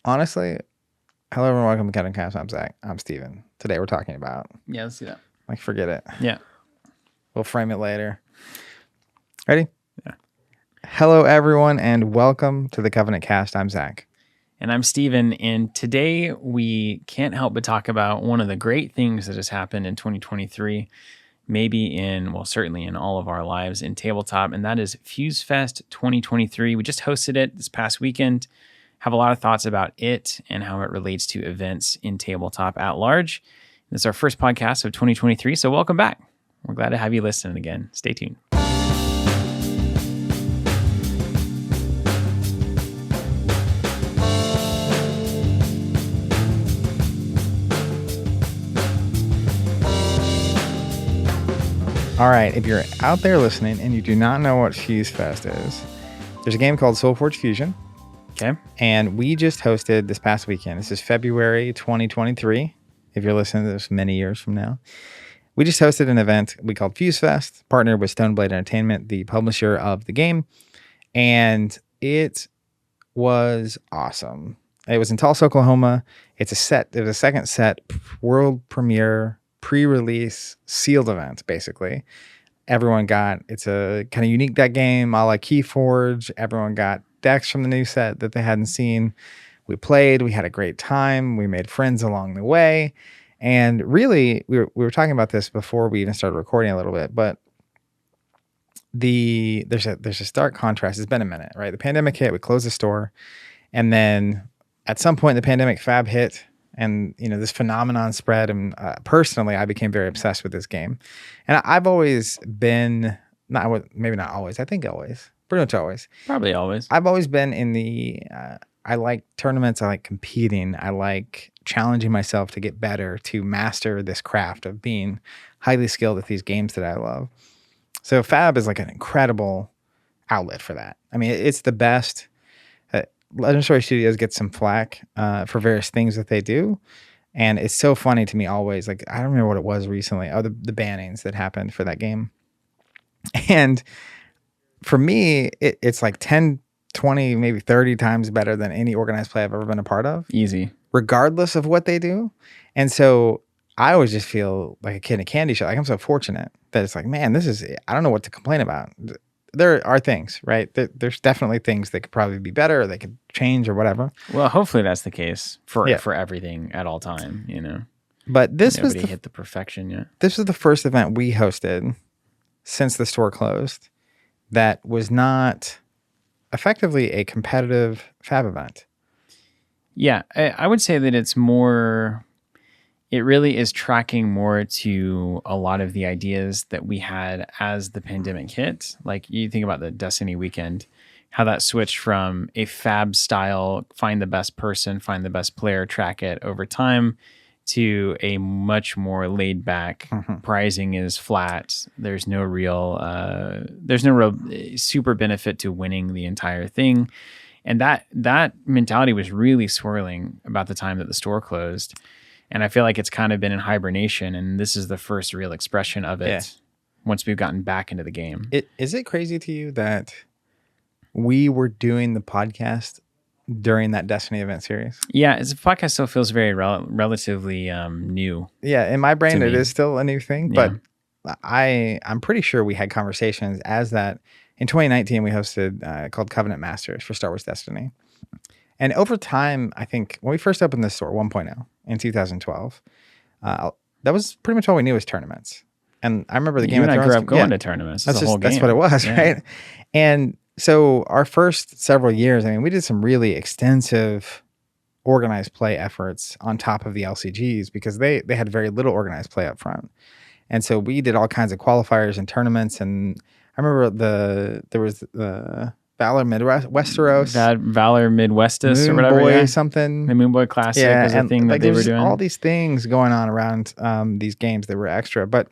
honestly, hello everyone, welcome to Covenant Cast. I'm Zach. I'm Steven. Today we're talking about, Yeah, let's do that. like, forget it. Yeah. We'll frame it later. Ready? Yeah. Hello everyone, and welcome to the Covenant Cast. I'm Zach. And I'm Steven, and today we can't help but talk about one of the great things that has happened in 2023, certainly in all of our lives in tabletop, and that is FuseFest 2023. We just hosted it this past weekend. Have a lot of thoughts about it and how it relates to events in tabletop at large. This is our first podcast of 2023, so welcome back. We're glad to have you listening again. Stay tuned. All right, if you're out there listening and you do not know what FuseFest is, there's a game called SoulForge Fusion. Okay. And we just hosted this past weekend. This is February 2023. If you're listening to this many years from now, we just hosted an event we called FuseFest, partnered with Stoneblade Entertainment, the publisher of the game. And it was awesome. It was in Tulsa, Oklahoma. It was a second set world premiere pre-release sealed event, basically. It's a kind of unique deck game, a la Keyforge. Everyone got decks from the new set that they hadn't seen. We played, we had a great time. We made friends along the way. And really, we were talking about this before we even started recording a little bit, but there's a stark contrast. It's been a minute, right? The pandemic hit, we closed the store, and then at some point the pandemic fab hit, and this phenomenon spread. And personally, I became very obsessed with this game. And I've always been, maybe not always, I think always, pretty much always. Probably always. I've always been in I like tournaments, I like competing, I like challenging myself to get better, to master this craft of being highly skilled at these games that I love. So Fab is like an incredible outlet for that. I mean, it's the best. Legend Story Studios gets some flack for various things that they do. And it's so funny to me always. Like, I don't remember what it was recently. Oh, the bannings that happened for that game. And for me, it's like 10, 20, maybe 30 times better than any organized play I've ever been a part of. Easy. Regardless of what they do. And so I always just feel like a kid in a candy shop. Like, I'm so fortunate that it's like, man, I don't know what to complain about. There are things, right? There's definitely things that could probably be better, or they could change, or whatever. Well, hopefully that's the case for everything at all time, But Nobody hit the perfection yet. This was the first event we hosted since the store closed that was not effectively a competitive Fab event. Yeah, I would say that it really is tracking more to a lot of the ideas that we had as the pandemic hit. Like, you think about the Destiny weekend, how that switched from a Fab style, find the best person, find the best player, track it over time, to a much more laid back. Pricing is flat. There's no real super benefit to winning the entire thing. And that mentality was really swirling about the time that the store closed. And I feel like it's kind of been in hibernation, and this is the first real expression of it once we've gotten back into the game. Is it crazy to you that we were doing the podcast during that Destiny event series? Yeah, the podcast still feels very relatively new. Yeah, in my brain it is still a new thing, but I'm pretty sure we had conversations as that. In 2019, we hosted called Covenant Masters for Star Wars Destiny. And over time, I think when we first opened the store 1.0 in 2012, that was pretty much all we knew was tournaments. And I remember the Game of Thrones. I grew up going to tournaments. That's what it was, right? And so our first several years, I mean, we did some really extensive organized play efforts on top of the LCGs because they had very little organized play up front. And so we did all kinds of qualifiers and tournaments. And I remember there was the Valor Westeros. Valor Midwestus or whatever. Moon Boy something. The Moon Boy Classic was a thing that they were doing. All these things going on around these games that were extra. But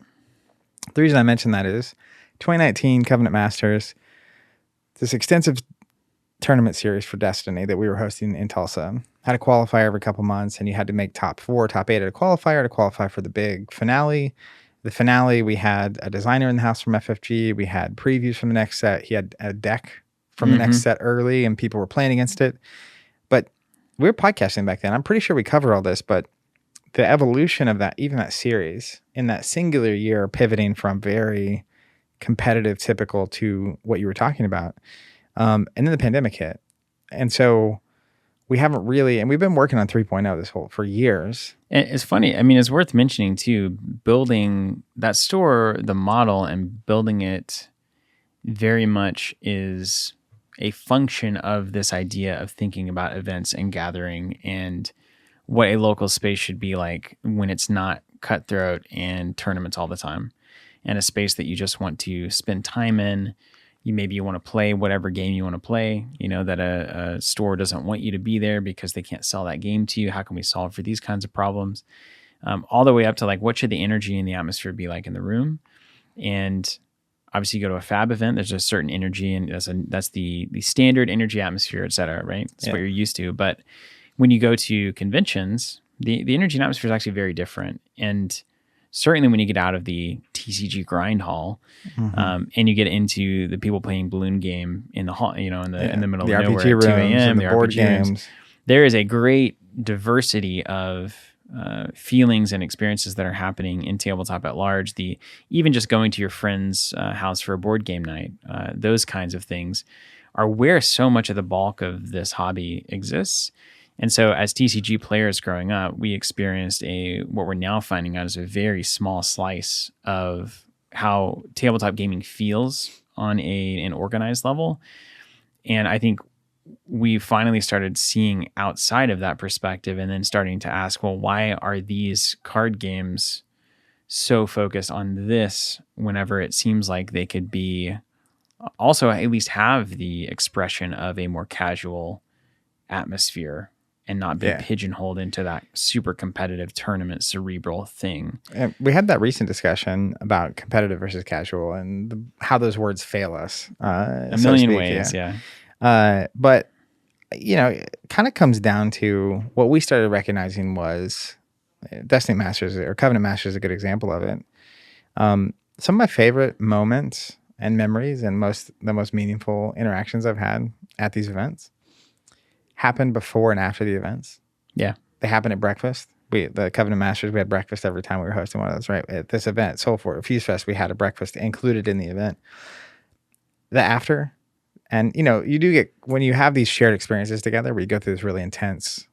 the reason I mention that is 2019 Covenant Masters, this extensive tournament series for Destiny that we were hosting in Tulsa, had a qualifier every couple months, and you had to make top 4, top 8 at a qualifier to qualify for the big finale. The finale, we had a designer in the house from FFG. We had previews from the next set. He had a deck from the next set early, and people were playing against it. But we were podcasting back then. I'm pretty sure we covered all this, but the evolution of that, even that series in that singular year, pivoting from very competitive, typical to what you were talking about. And then the pandemic hit. And so we haven't really, and we've been working on 3.0 for years. And it's funny. I mean, it's worth mentioning too, building that store, the model and building it very much is a function of this idea of thinking about events and gathering and what a local space should be like when it's not cutthroat and tournaments all the time, and a space that you just want to spend time in. You want to play whatever game you want to play, that a store doesn't want you to be there because they can't sell that game to you. How can we solve for these kinds of problems? All the way up to like, what should the energy and the atmosphere be like in the room? And obviously you go to a fab event, there's a certain energy, and that's the standard energy, atmosphere, et cetera, right? That's what you're used to. But when you go to conventions, the energy and atmosphere is actually very different. And certainly when you get out of the TCG grind hall, and you get into the people playing balloon game in the hall, in the middle the of RPG nowhere rooms, at 2 a.m., the board games. There is a great diversity of feelings and experiences that are happening in tabletop at large. Even just going to your friend's house for a board game night, those kinds of things are where so much of the bulk of this hobby exists. And so as TCG players growing up, we experienced what we're now finding out is a very small slice of how tabletop gaming feels on an organized level. And I think we finally started seeing outside of that perspective and then starting to ask, well, why are these card games so focused on this whenever it seems like they could be also at least have the expression of a more casual atmosphere and not be pigeonholed into that super competitive tournament cerebral thing. And we had that recent discussion about competitive versus casual and how those words fail us. A million ways, but, it kind of comes down to what we started recognizing was Destiny Masters or Covenant Masters is a good example of it. Some of my favorite moments and memories and the most meaningful interactions I've had at these events happened before and after the events. Yeah. They happened at breakfast. The Covenant Masters, we had breakfast every time we were hosting one of those, right? At this event, FuseFest, we had a breakfast included in the event. The after, and you do get, when you have these shared experiences together where you go through this really intense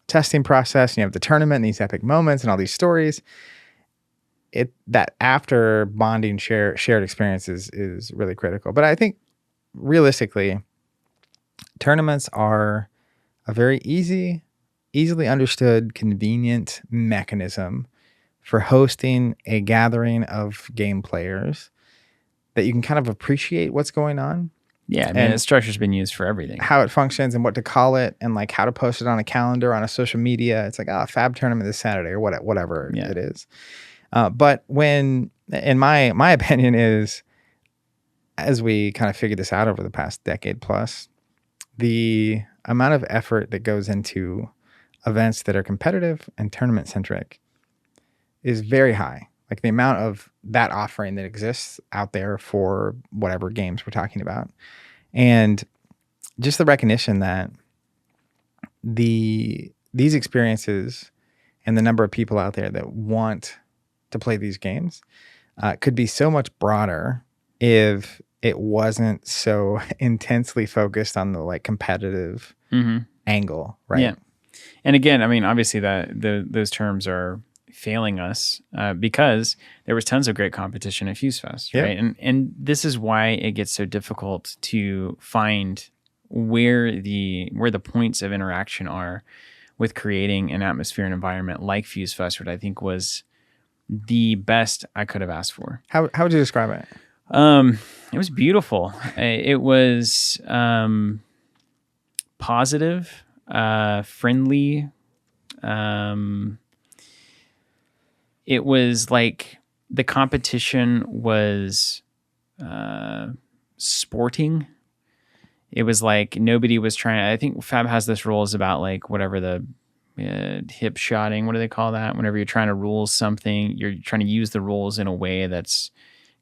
testing process and you have the tournament and these epic moments and all these stories, that after bonding shared experiences is really critical. But I think realistically, tournaments are a very easily understood, convenient mechanism for hosting a gathering of game players that you can kind of appreciate what's going on. Yeah, I mean, the structure's been used for everything. How it functions and what to call it and like how to post it on a calendar, on a social media. It's like, fab tournament this Saturday or whatever it is. But when, in my opinion is, as we kind of figured this out over the past decade plus, the amount of effort that goes into events that are competitive and tournament centric is very high. Like the amount of that offering that exists out there for whatever games we're talking about. And just the recognition that these experiences and the number of people out there that want to play these games could be so much broader if it wasn't so intensely focused on the like competitive angle, right? Yeah. And again, I mean, obviously those terms are failing us because there was tons of great competition at FuseFest, right? And this is why it gets so difficult to find where the points of interaction are with creating an atmosphere and environment like FuseFest, which I think was the best I could have asked for. How would you describe it? It was beautiful. It was positive, friendly. It was like the competition was sporting. It was like nobody was trying. I think Fab has this rules about like whatever the hip shotting. What do they call that? Whenever you're trying to rule something, you're trying to use the rules in a way that's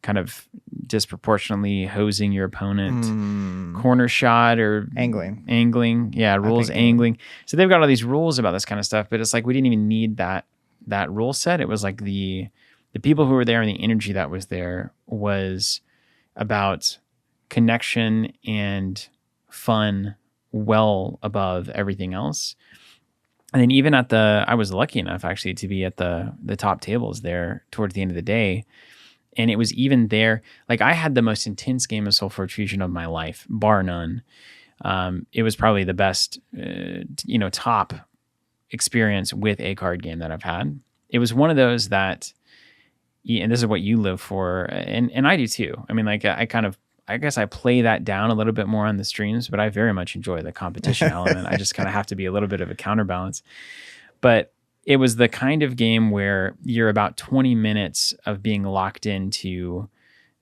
kind of disproportionately hosing your opponent, corner shot or angling. Yeah, rules angling. So they've got all these rules about this kind of stuff, but it's like we didn't even need that rule set. It was like the people who were there and the energy that was there was about connection and fun well above everything else. And then even I was lucky enough actually to be at the top tables there towards the end of the day. And it was even there, like I had the most intense game of Sulfur Fusion of my life, bar none. It was probably the best, top experience with a card game that I've had. It was one of those that, and this is what you live for, and I do too. I mean, like I guess I play that down a little bit more on the streams, but I very much enjoy the competition element. I just kind of have to be a little bit of a counterbalance. But it was the kind of game where you're about 20 minutes of being locked into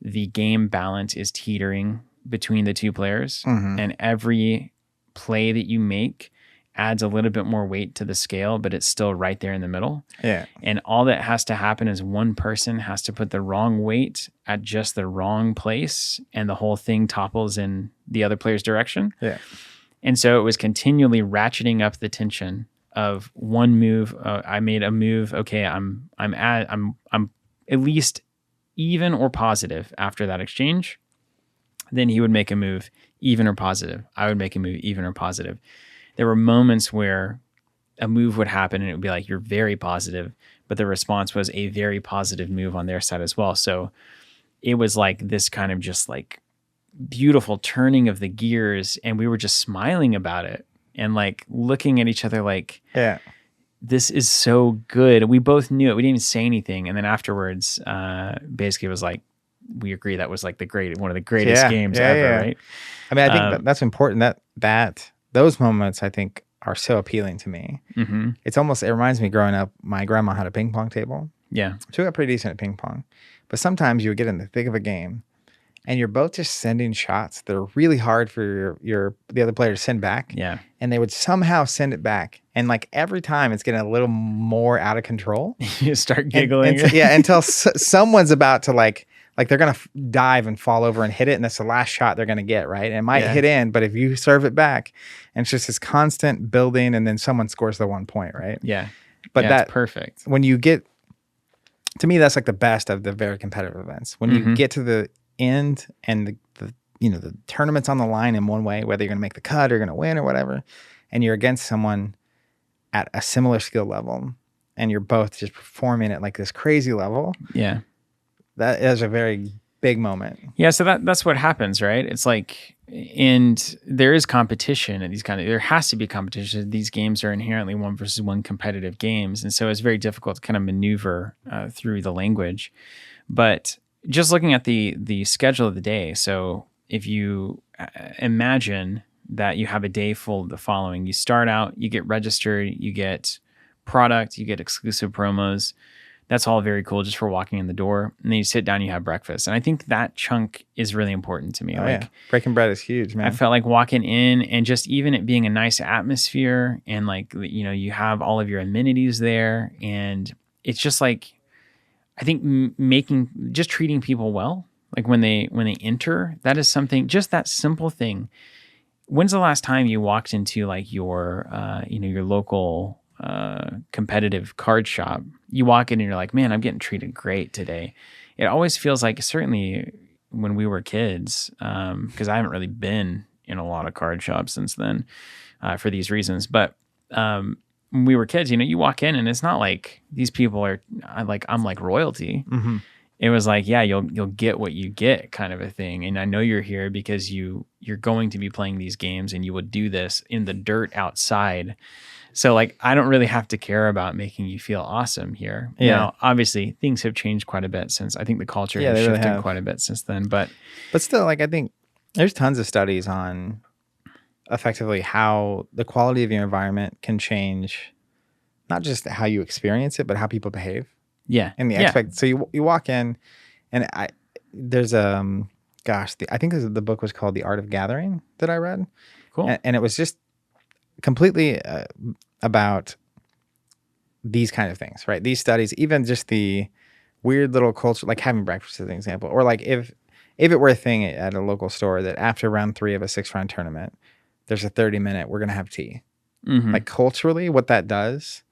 the game balance is teetering between the two players. And every play that you make adds a little bit more weight to the scale, but it's still right there in the middle. Yeah. And all that has to happen is one person has to put the wrong weight at just the wrong place, and the whole thing topples in the other player's direction. Yeah. And so it was continually ratcheting up the tension of one move. I made a move. Okay, I'm at least even or positive after that exchange. Then he would make a move even or positive. I would make a move even or positive. There were moments where a move would happen and it would be like, you're very positive, but the response was a very positive move on their side as well. So it was like this kind of just like beautiful turning of the gears, and we were just smiling about it and like looking at each other like, yeah, this is so good. We both knew it. We didn't even say anything. And then afterwards, basically it was like, we agree that was like one of the greatest games ever, right? I mean, I think that's important. That those moments, I think, are so appealing to me. It's almost, it reminds me growing up, my grandma had a ping pong table. Yeah. She got pretty decent at ping pong. But sometimes you would get in the thick of a game and you're both just sending shots that are really hard for the other player to send back. Yeah. And they would somehow send it back. And like every time it's getting a little more out of control. You start giggling. Until someone's about to like they're going to dive and fall over and hit it. And that's the last shot they're going to get, right? And it might hit in, but if you serve it back, and it's just this constant building, and then someone scores the 1 point, right? Yeah. But that's perfect. When you get, to me, that's like the best of the very competitive events. When you get to the end and the tournament's on the line in one way, whether you're going to make the cut or you're going to win or whatever, and you're against someone at a similar skill level, and you're both just performing at like this crazy level. Yeah. That is a very big moment. Yeah, so that's what happens, right? It's like, and there is competition at there has to be competition. These games are inherently 1-versus-1 competitive games. And so it's very difficult to kind of maneuver through the language. But just looking at the schedule of the day, so if you imagine that you have a day full of the following, you start out, you get registered, you get product, you get exclusive promos. That's all very cool just for walking in the door. And then you sit down, you have breakfast. And I think that chunk is really important to me. Breaking bread is huge, man. I felt like walking in and just even it being a nice atmosphere, and like, you have all of your amenities there. And it's just like, I think just treating people well, like when they enter, that is something, just that simple thing. When's the last time you walked into like your local competitive card shop? You walk in and you're like, man, I'm getting treated great today. It always feels like, certainly when we were kids, because I haven't really been in a lot of card shops since then for these reasons. But when we were kids, you walk in and it's not like these people are like, I'm like royalty. It was like, yeah, you'll get what you get kind of a thing. And I know you're here because you're going to be playing these games and you will do this in the dirt outside. So like, I don't really have to care about making you feel awesome here. Yeah. Now, obviously things have changed quite a bit since, I think the culture has shifted quite a bit since then, but still, like, I think there's tons of studies on effectively how the quality of your environment can change, not just how you experience it, but how people behave. Yeah. And so you walk in and there's I think the book was called The Art of Gathering that I read. Cool. And it was just completely about these kind of things, right? These studies, even just the weird little culture, like having breakfast as an example, or like if it were a thing at a local store that after round 3 of a 6-round tournament, there's a 30-minute, we're gonna have tea. Like culturally, what that does,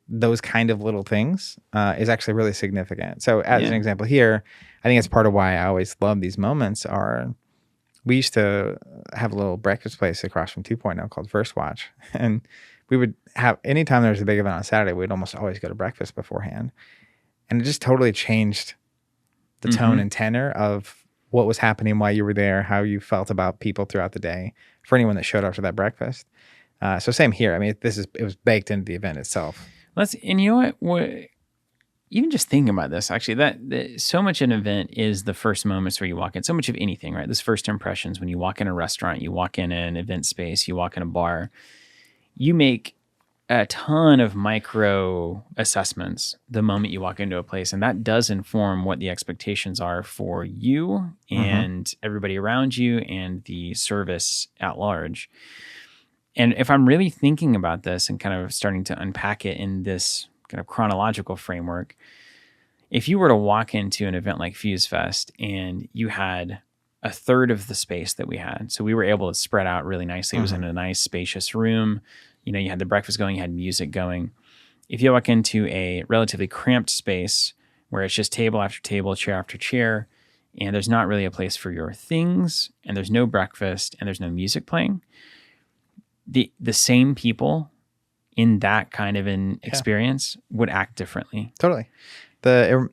those kind of little things, is actually really significant. So as an example here, I think it's part of why I always love these moments. We used to have a little breakfast place across from 2.0 called First Watch, and we would have, anytime there was a big event on Saturday, we'd almost always go to breakfast beforehand. And it just totally changed the tone and tenor of what was happening while you were there, how you felt about people throughout the day for anyone that showed up to that breakfast. So same here. I mean, it was baked into the event itself. And you know what? Even just thinking about this, actually, that so much an event is the first moments where you walk in. So much of anything, right? This first impressions when you walk in a restaurant, you walk in an event space, you walk in a bar, you make a ton of micro assessments the moment you walk into a place, and that does inform what the expectations are for you and everybody around you and the service at large. And if I'm really thinking about this and kind of starting to unpack it in this kind of chronological framework, if you were to walk into an event like FuseFest and you had a third of the space that we had, so we were able to spread out really nicely. It was in a nice spacious room. You know, you had the breakfast going, you had music going. If you walk into a relatively cramped space where it's just table after table, chair after chair, and there's not really a place for your things, and there's no breakfast, and there's no music playing, the same people in that kind of an experience would act differently. Totally. That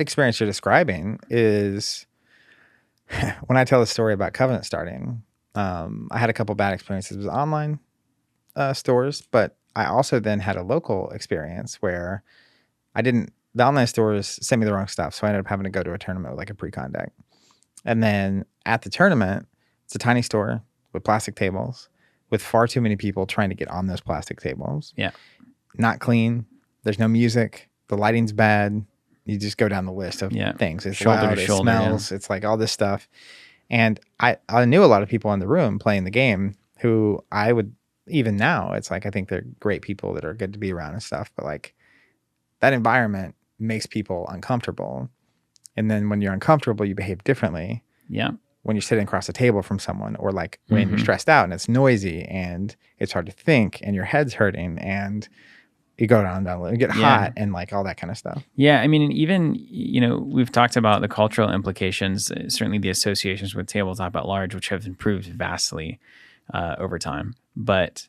experience you're describing is, when I tell the story about Covenant starting, I had a couple bad experiences with online stores, but I also then had a local experience where the online stores sent me the wrong stuff. So I ended up having to go to a tournament with like a pre-con deck. And then at the tournament, it's a tiny store with plastic tables with far too many people trying to get on those plastic tables. Yeah. Not clean. There's no music. The lighting's bad. You just go down the list of things. It's shoulder loud, to it shoulder, smells. It's like all this stuff. And I knew a lot of people in the room playing the game who I would, even now, it's like, I think they're great people that are good to be around and stuff. But like that environment makes people uncomfortable. And then when you're uncomfortable, you behave differently. Yeah. When you're sitting across the table from someone, or like when you're stressed out and it's noisy and it's hard to think and your head's hurting and you go down and get hot and like all that kind of stuff. Yeah. I mean, and even, you know, we've talked about the cultural implications, certainly the associations with tabletop at large, which have improved vastly over time. But,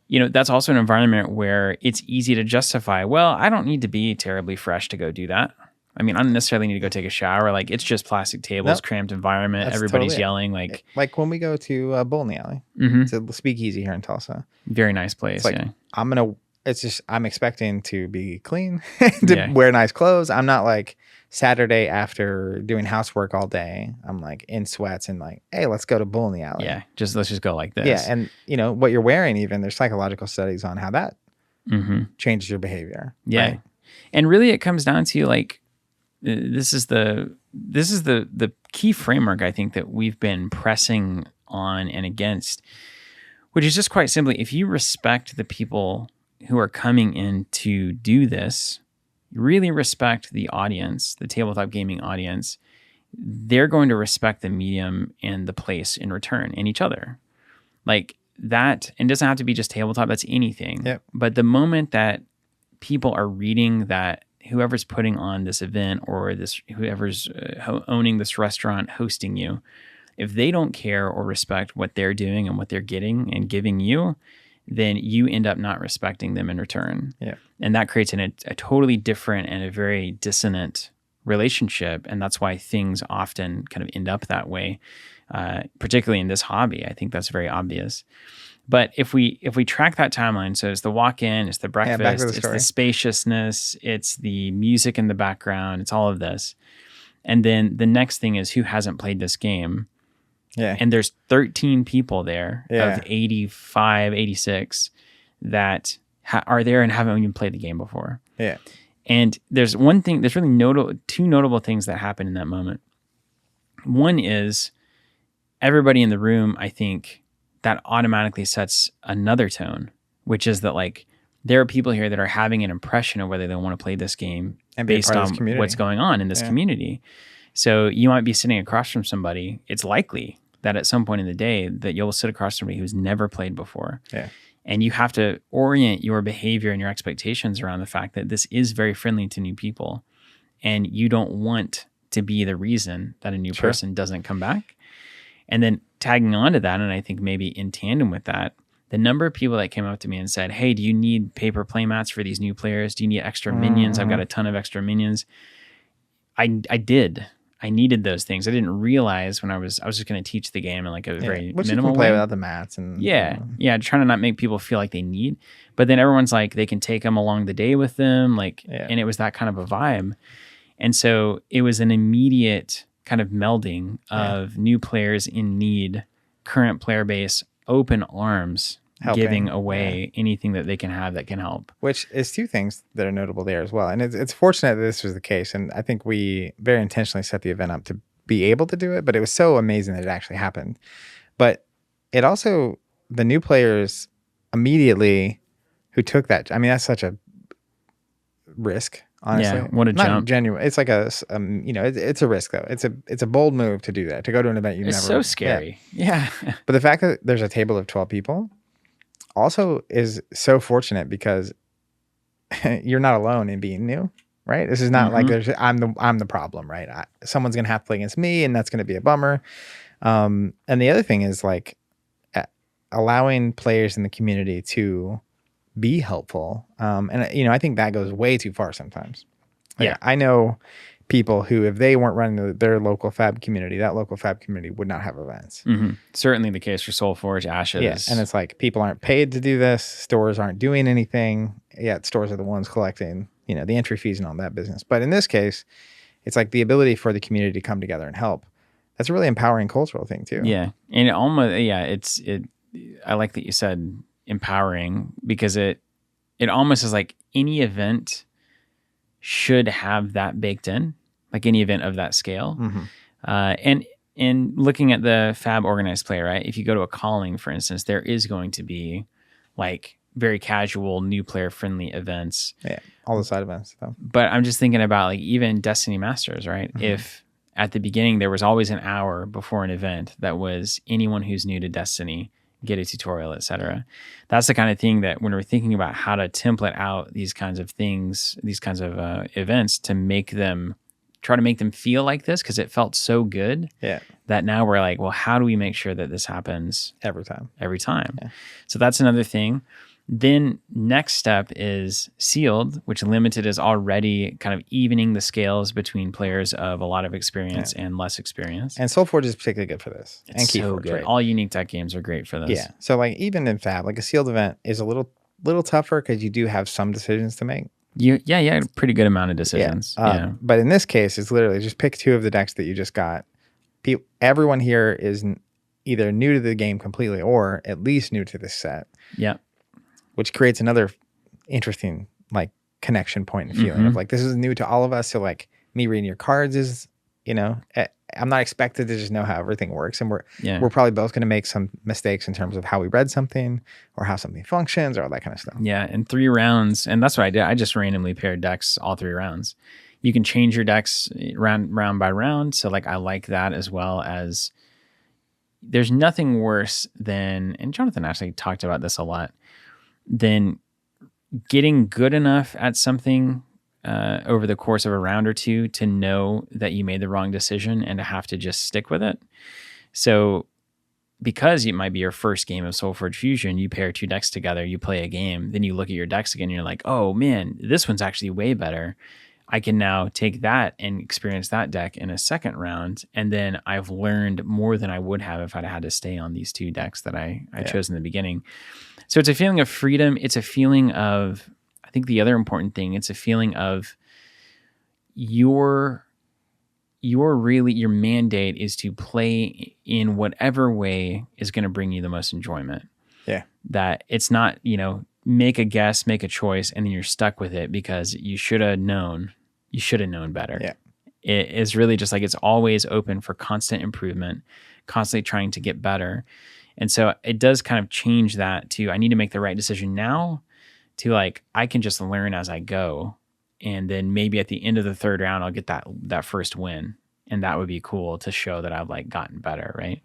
you know, that's also an environment where it's easy to justify, well, I don't need to be terribly fresh to go do that. I mean, I don't necessarily need to go take a shower. Like, it's just plastic tables, cramped environment. That's everybody's totally yelling. Like when we go to a Bull in the Alley, it's a speakeasy here in Tulsa. Very nice place. It's like, I'm expecting to be clean, to wear nice clothes. I'm not like Saturday after doing housework all day. I'm like in sweats and like, hey, let's go to Bull in the Alley. Yeah, let's just go like this. Yeah, and you know what you're wearing. Even there's psychological studies on how that changes your behavior. Yeah, right? And really, it comes down to like, this is the key framework I think that we've been pressing on and against, which is just quite simply, if you respect the people who are coming in to do this, really respect the audience, the tabletop gaming audience, they're going to respect the medium and the place in return and each other. Like that, and it doesn't have to be just tabletop, that's anything. Yep. But the moment that people are reading that whoever's putting on this event or whoever's owning this restaurant, hosting you, if they don't care or respect what they're doing and what they're getting and giving you, then you end up not respecting them in return. Yeah. And that creates a totally different and a very dissonant relationship. And that's why things often kind of end up that way, particularly in this hobby. I think that's very obvious. But if we track that timeline, so it's the walk-in, it's the breakfast, it's the spaciousness, it's the music in the background, it's all of this. And then the next thing is who hasn't played this game. Yeah. And there's 13 people there of 85, 86 that are there and haven't even played the game before. Yeah. And there's one thing, there's really two notable things that happen in that moment. One is everybody in the room, I think, that automatically sets another tone, which is that like there are people here that are having an impression of whether they want to play this game And be a based part of on this community. what's going on in this community. So you might be sitting across from somebody. It's likely that at some point in the day that you'll sit across somebody who's never played before. Yeah. And you have to orient your behavior and your expectations around the fact that this is very friendly to new people. And you don't want to be the reason that a new person doesn't come back. And then tagging on to that, and I think maybe in tandem with that, the number of people that came up to me and said, hey, do you need paper playmats for these new players? Do you need extra minions? I've got a ton of extra minions. I did. I needed those things. I didn't realize when I was just going to teach the game in like a very Which minimal you can play way. without the mats. And Trying to not make people feel like they need. But then everyone's like, they can take them along the day with them. And it was that kind of a vibe. And so it was an immediate kind of melding of new players in need, current player base, open arms, giving away anything that they can have that can help. Which is two things that are notable there as well. And it's fortunate that this was the case. And I think we very intentionally set the event up to be able to do it, but it was so amazing that it actually happened. But it also, the new players immediately who took that, I mean, that's such a risk. Honestly, what a not jump! Genuine. It's like it's a risk though. It's a bold move to do that, to go to an event It's so scary. Yeah. But the fact that there's a table of 12 people also is so fortunate because you're not alone in being new, right? This is not like I'm the problem, right? Someone's gonna have to play against me, and that's gonna be a bummer. And the other thing is like allowing players in the community to be helpful. And I think that goes way too far sometimes. I know people who, if they weren't running their local fab community, that local fab community would not have events. Certainly the case for Soulforge, Ashes. Yeah, and it's like people aren't paid to do this. Stores aren't doing anything. Yet stores are the ones collecting, the entry fees and all that business. But in this case, it's like the ability for the community to come together and help. That's a really empowering cultural thing too. Yeah, and it almost I like that you said empowering, because it almost is like any event should have that baked in, like any event of that scale. And looking at the fab organized play, right? If you go to a calling, for instance, there is going to be like very casual, new player friendly events. Yeah, all the side events though. But I'm just thinking about like even Destiny Masters, right? If at the beginning there was always an hour before an event that was anyone who's new to Destiny, get a tutorial, etc. That's the kind of thing that when we're thinking about how to template out these kinds of things, these kinds of events, to try to make them feel like this, because it felt so good that now we're like, well, how do we make sure that this happens every time? Yeah. So that's another thing. Then next step is Sealed, which Limited is already kind of evening the scales between players of a lot of experience and less experience. And Soulforge is particularly good for this. It's and so Keyforge, good. right? All unique tech games are great for this. Yeah. So like even in Fab, like a sealed event is a little tougher because you do have some decisions to make. You had a pretty good amount of decisions. But in this case, it's literally just pick two of the decks that you just got. Everyone here is either new to the game completely or at least new to this set. Yeah. Which creates another interesting like connection point and feeling of like, this is new to all of us. So like me reading your cards is, I'm not expected to just know how everything works. And we're probably both going to make some mistakes in terms of how we read something or how something functions or all that kind of stuff. Yeah. And 3 rounds. And that's what I did. I just randomly paired decks all 3 rounds. You can change your decks round by round. So like, I like that, as well as there's nothing worse than, and Jonathan actually talked about this a lot, than getting good enough at something over the course of a round or two to know that you made the wrong decision and to have to just stick with it. So because it might be your first game of Soulforge Fusion, you pair 2 decks together, you play a game, then you look at your decks again and you're like, oh man, this one's actually way better. I can now take that and experience that deck in a second round. And then I've learned more than I would have if I'd had to stay on these 2 decks that I chose in the beginning. So it's a feeling of freedom. It's a feeling of, I think the other important thing, it's a feeling of your mandate is to play in whatever way is going to bring you the most enjoyment. Yeah. That it's not, make a guess, make a choice, and then you're stuck with it because you should have known better. Yeah. It is really just like, it's always open for constant improvement, constantly trying to get better. And so it does kind of change that to, I need to make the right decision now to like, I can just learn as I go. And then maybe at the end of the third round, I'll get that first win. And that would be cool to show that I've like gotten better. Right.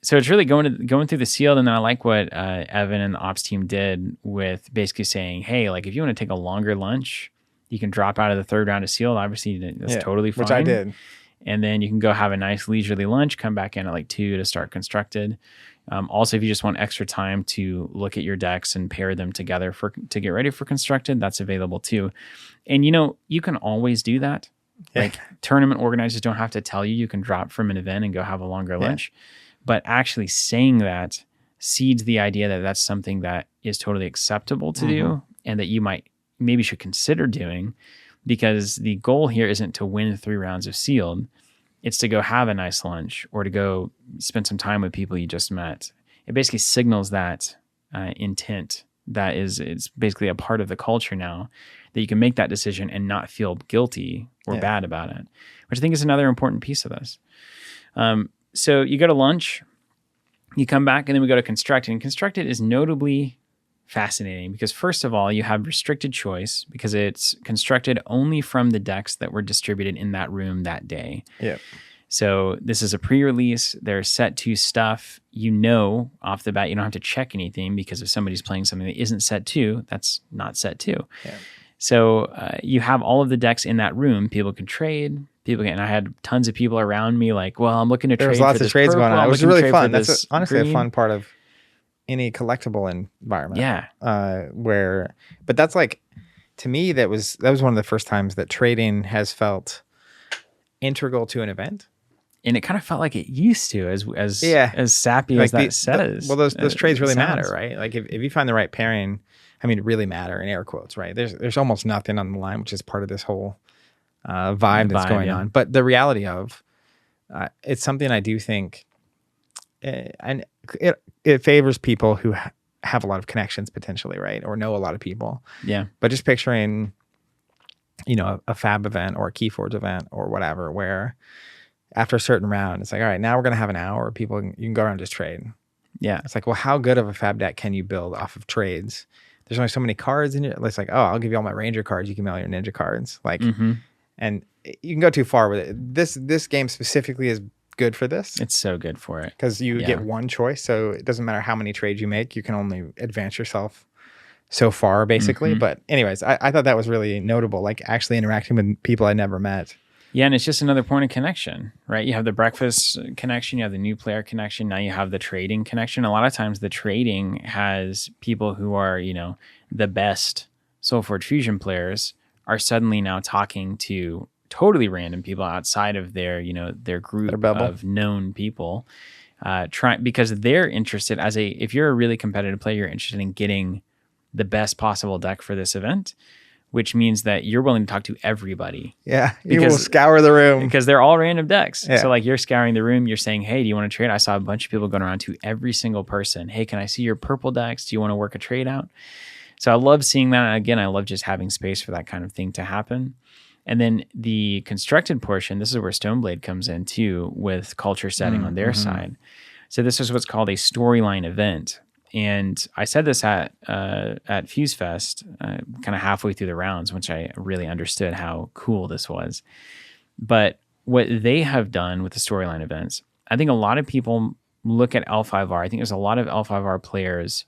So it's really going through the sealed. And then I like what Evan and the ops team did with basically saying, hey, like if you want to take a longer lunch, you can drop out of the third round of sealed. Obviously that's totally fine. Which I did. And then you can go have a nice leisurely lunch, come back in at like 2 to start constructed. Also, if you just want extra time to look at your decks and pair them together to get ready for constructed, that's available too. And you can always do that. Yeah. Like tournament organizers don't have to tell you can drop from an event and go have a longer lunch. But actually saying that seeds the idea that that's something that is totally acceptable to do and that you maybe should consider doing, because the goal here isn't to win 3 rounds of sealed. It's to go have a nice lunch or to go spend some time with people you just met. It basically signals that intent that it's basically a part of the culture now, that you can make that decision and not feel guilty or bad about it, which I think is another important piece of this. So you go to lunch, you come back, and then we go to constructed. And constructed is notably fascinating because, first of all, you have restricted choice because it's constructed only from the decks that were distributed in that room that day. Yeah. So this is a pre-release. There's set 2 stuff. Off the bat, you don't have to check anything because if somebody's playing something that isn't set 2, that's not set 2. Yeah. So you have all of the decks in that room. People can trade. And I had tons of people around me like, well, I'm looking to trade. There was lots of trades going on. It was really fun. That's honestly green. A fun part of any collectible environment. Yeah. But that's like, to me, that was one of the first times that trading has felt integral to an event. And it kind of felt like it used to, as sappy like as that says. Well, those trades really matter, right? Like if you find the right pairing, I mean, really matter in air quotes, right? There's almost nothing on the line, which is part of this whole vibe that's going on. But the reality of it's something I do think, and it favors people who have a lot of connections potentially, right? Or know a lot of people. Yeah. But just picturing, a fab event or a Keyforge event or whatever, where after a certain round, it's like, all right, now we're going to have an hour. You can go around and just trade. Yeah. It's like, well, how good of a fab deck can you build off of trades? There's only so many cards in it. It's like, oh, I'll give you all my Ranger cards. You give me all your Ninja cards. Like, and you can go too far with it. This game specifically is good for this. It's so good for it. Because you get one choice. So it doesn't matter how many trades you make. You can only advance yourself so far, basically. But anyways, I thought that was really notable, like actually interacting with people I never met. Yeah, and it's just another point of connection, right? You have the breakfast connection, you have the new player connection, now you have the trading connection. A lot of times the trading has people who are, the best SoulForge Fusion players are suddenly now talking to totally random people outside of their group of known people, because they're interested if you're a really competitive player, you're interested in getting the best possible deck for this event, which means that you're willing to talk to everybody. Yeah, you will scour the room. Because they're all random decks. Yeah. So like you're scouring the room, you're saying, hey, do you want to trade? I saw a bunch of people going around to every single person. Hey, can I see your purple decks? Do you want to work a trade out? So I love seeing that. And again, I love just having space for that kind of thing to happen. And then the constructed portion, this is where Stoneblade comes in too, with culture setting on their side. So this is what's called a storyline event. And I said this at FuseFest, kind of halfway through the rounds, which I really understood how cool this was. But what they have done with the storyline events, I think a lot of people look at L5R. I think there's a lot of L5R players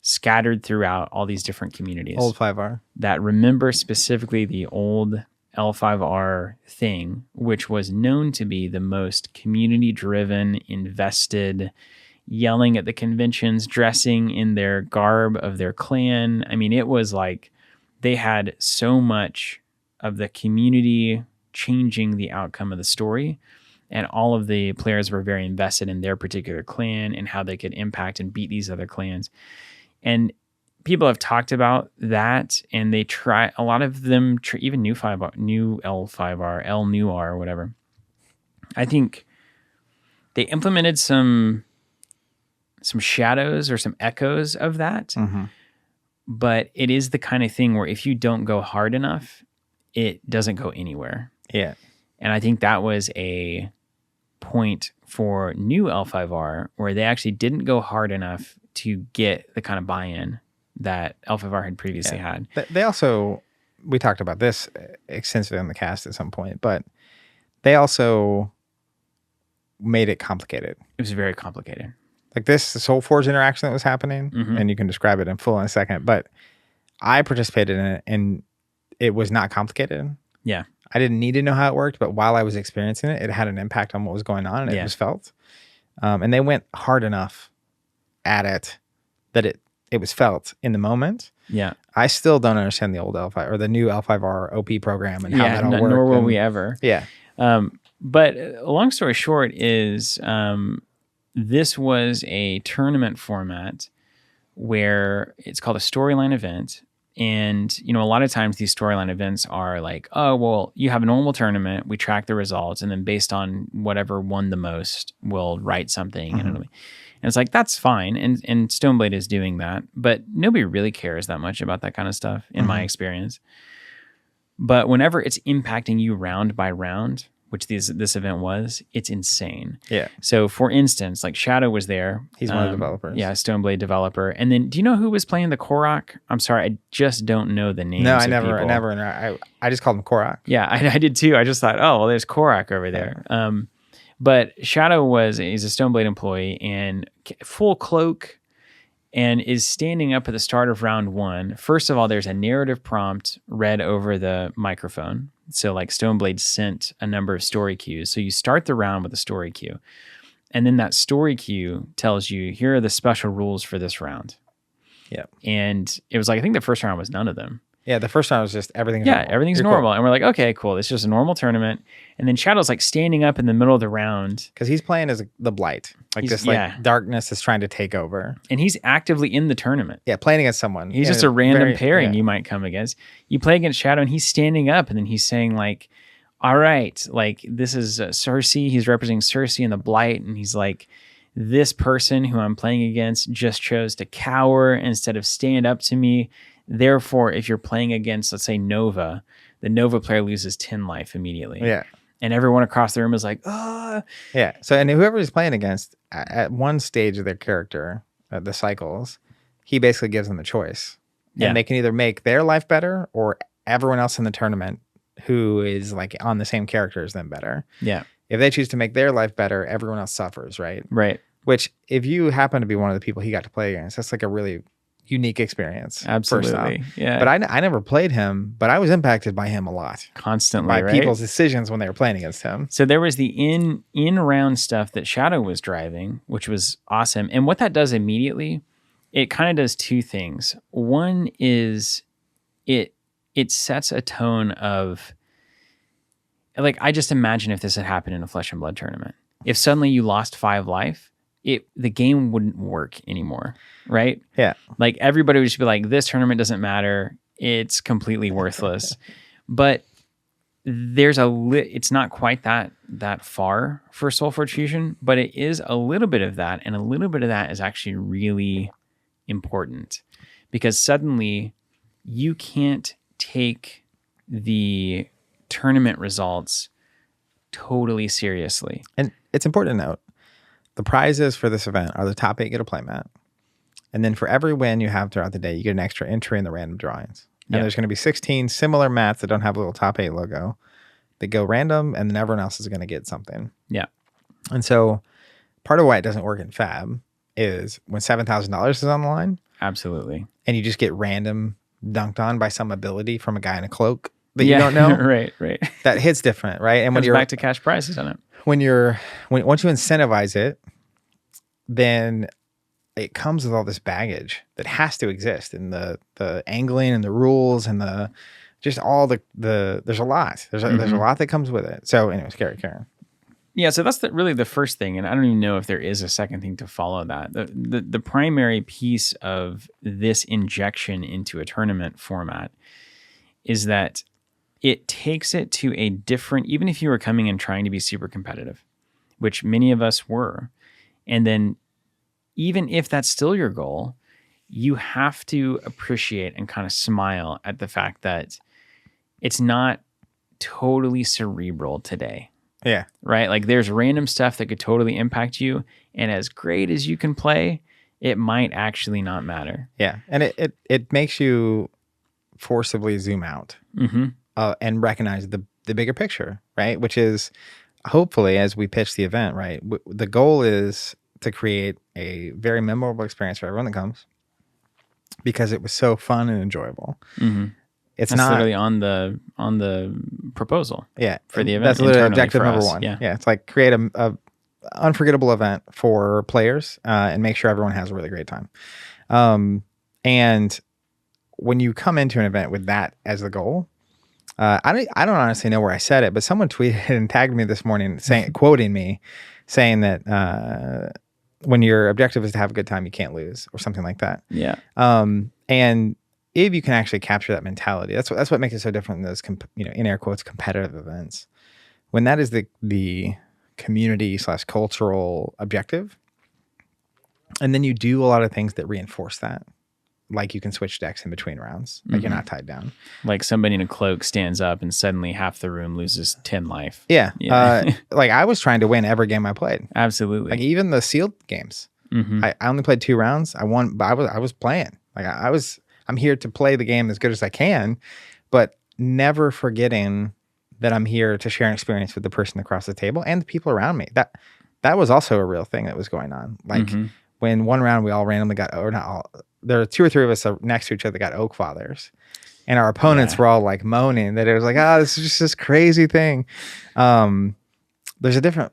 scattered throughout all these different communities. Old 5R. That remember specifically the old L5R thing, which was known to be the most community-driven, invested, yelling at the conventions, dressing in their garb of their clan. I mean, it was like they had so much of the community changing the outcome of the story, and all of the players were very invested in their particular clan and how they could impact and beat these other clans. And people have talked about that, and they try, a lot of them, even new L5R, L new R, or whatever. I think they implemented some shadows or some echoes of that. But it is the kind of thing where if you don't go hard enough, it doesn't go anywhere. Yeah. And I think that was a point for new L5R where they actually didn't go hard enough to get the kind of buy-in that L5R had previously had. They also, we talked about this extensively on the cast at some point, but they also made it complicated. It was very complicated. Like this SoulForge interaction that was happening, and you can describe it in full in a second, but I participated in it and it was not complicated. Yeah. I didn't need to know how it worked, but while I was experiencing it, it had an impact on what was going on and it was felt. And they went hard enough at it that it was felt in the moment. Yeah. I still don't understand the old L5 or the new L5R OP program and how that all worked. Nor will we ever. Yeah. But long story short is this was a tournament format where it's called a storyline event. And, you know, a lot of times these storyline events are like, oh, well, you have a normal tournament. We track the results. And then based on whatever won the most, we'll write something. And it's like, that's fine. And Stoneblade is doing that. But nobody really cares that much about that kind of stuff, in my experience. But whenever it's impacting you round by round, which this event was, it's insane. Yeah. So for instance, like Shadow was there. He's one of the developers. Yeah, Stoneblade developer. And then do you know who was playing the Korok? I'm sorry, I just don't know the names. No, of I people. I just called him Korok. Yeah, I did too. I just thought, oh, well, there's Korok over there. But Shadow he's a Stoneblade employee and full cloak and is standing up at the start of round one. First of all, there's a narrative prompt read over the microphone. So like Stoneblade sent a number of story cues. So you start the round with a story cue. And then that story cue tells you, here are the special rules for this round. Yeah. And it was like, I think the first round was none of them. Yeah, the first round was just everything's normal. normal. Everything's normal. Cool. And we're like, okay, cool. It's just a normal tournament. And then Shadow's like standing up in the middle of the round. Because he's playing as the Blight. Like darkness is trying to take over. And he's actively in the tournament. Yeah, playing against someone. He's just a random pairing you might come against. You play against Shadow and he's standing up and then he's saying like, all right, like this is Cersei. He's representing Cersei and the Blight. And he's like, this person who I'm playing against just chose to cower instead of stand up to me. Therefore, if you're playing against, let's say, Nova, the Nova player loses 10 life immediately. Yeah. And everyone across the room is like, ah. Yeah. So, and whoever he's playing against, at one stage of their character, the cycles, he basically gives them a choice. And they can either make their life better or everyone else in the tournament who is like on the same character as them better. Yeah. If they choose to make their life better, everyone else suffers, right? Right. Which, if you happen to be one of the people he got to play against, that's like a really unique experience. Absolutely. Yeah. But I never played him, but I was impacted by him a lot. Constantly, by right? people's decisions when they were playing against him. So there was the in-round stuff that Shadow was driving, which was awesome. And what that does immediately, it kind of does two things. One is it sets a tone of, like, I just imagine if this had happened in a Flesh and Blood tournament. If suddenly you lost 5 life, the game wouldn't work anymore, right? Yeah. Like everybody would just be like, this tournament doesn't matter. It's completely worthless. But there's it's not quite that far for SoulForge Fusion, but it is a little bit of that. And a little bit of that is actually really important because suddenly you can't take the tournament results totally seriously. And it's important to note, the prizes for this event are the top 8 get a playmat. And then for every win you have throughout the day, you get an extra entry in the random drawings. And there's going to be 16 similar mats that don't have a little top 8 logo. They go random, and then everyone else is going to get something. Yeah. And so part of why it doesn't work in Fab is when $7,000 is on the line. Absolutely. And you just get random dunked on by some ability from a guy in a cloak that you don't know. Right. That hits different, right? And when you're back to cash prizes on it. Once you incentivize it, then it comes with all this baggage that has to exist in the angling and the rules and the just all the there's a lot. There's a lot that comes with it. So anyways, Karen. Yeah, so that's really the first thing, and I don't even know if there is a second thing to follow that. The primary piece of this injection into a tournament format is that it takes it to a different, even if you were coming and trying to be super competitive, which many of us were, and then even if that's still your goal, you have to appreciate and kind of smile at the fact that it's not totally cerebral today. Yeah. Right? Like there's random stuff that could totally impact you. And as great as you can play, it might actually not matter. Yeah. And it makes you forcibly zoom out and recognize the bigger picture, right? Which is hopefully, as we pitch the event, right? The goal is to create a very memorable experience for everyone that comes because it was so fun and enjoyable. It's That's not literally on the proposal. For the event. That's literally objective number us. one. Yeah. It's like create a unforgettable event for players and make sure everyone has a really great time. And when you come into an event with that as the goal, I don't honestly know where I said it, but someone tweeted and tagged me this morning quoting me saying that when your objective is to have a good time, you can't lose or something like that. Yeah. And if you can actually capture that mentality, that's what makes it so different than those, in air quotes, competitive events. When that is the community/cultural objective, and then you do a lot of things that reinforce that. Like you can switch decks in between rounds. Like you're not tied down. Like somebody in a cloak stands up and suddenly half the room loses 10 life. Yeah. Like I was trying to win every game I played. Absolutely. Like even the sealed games. I only played 2 rounds. I won, but I was playing. Like I'm here to play the game as good as I can, but never forgetting that I'm here to share an experience with the person across the table and the people around me. That was also a real thing that was going on. Like when one round we all randomly got, or not all, there were 2 or 3 of us next to each other that got Oak Fathers. And our opponents were all like moaning that it was like, this is just this crazy thing. There's a different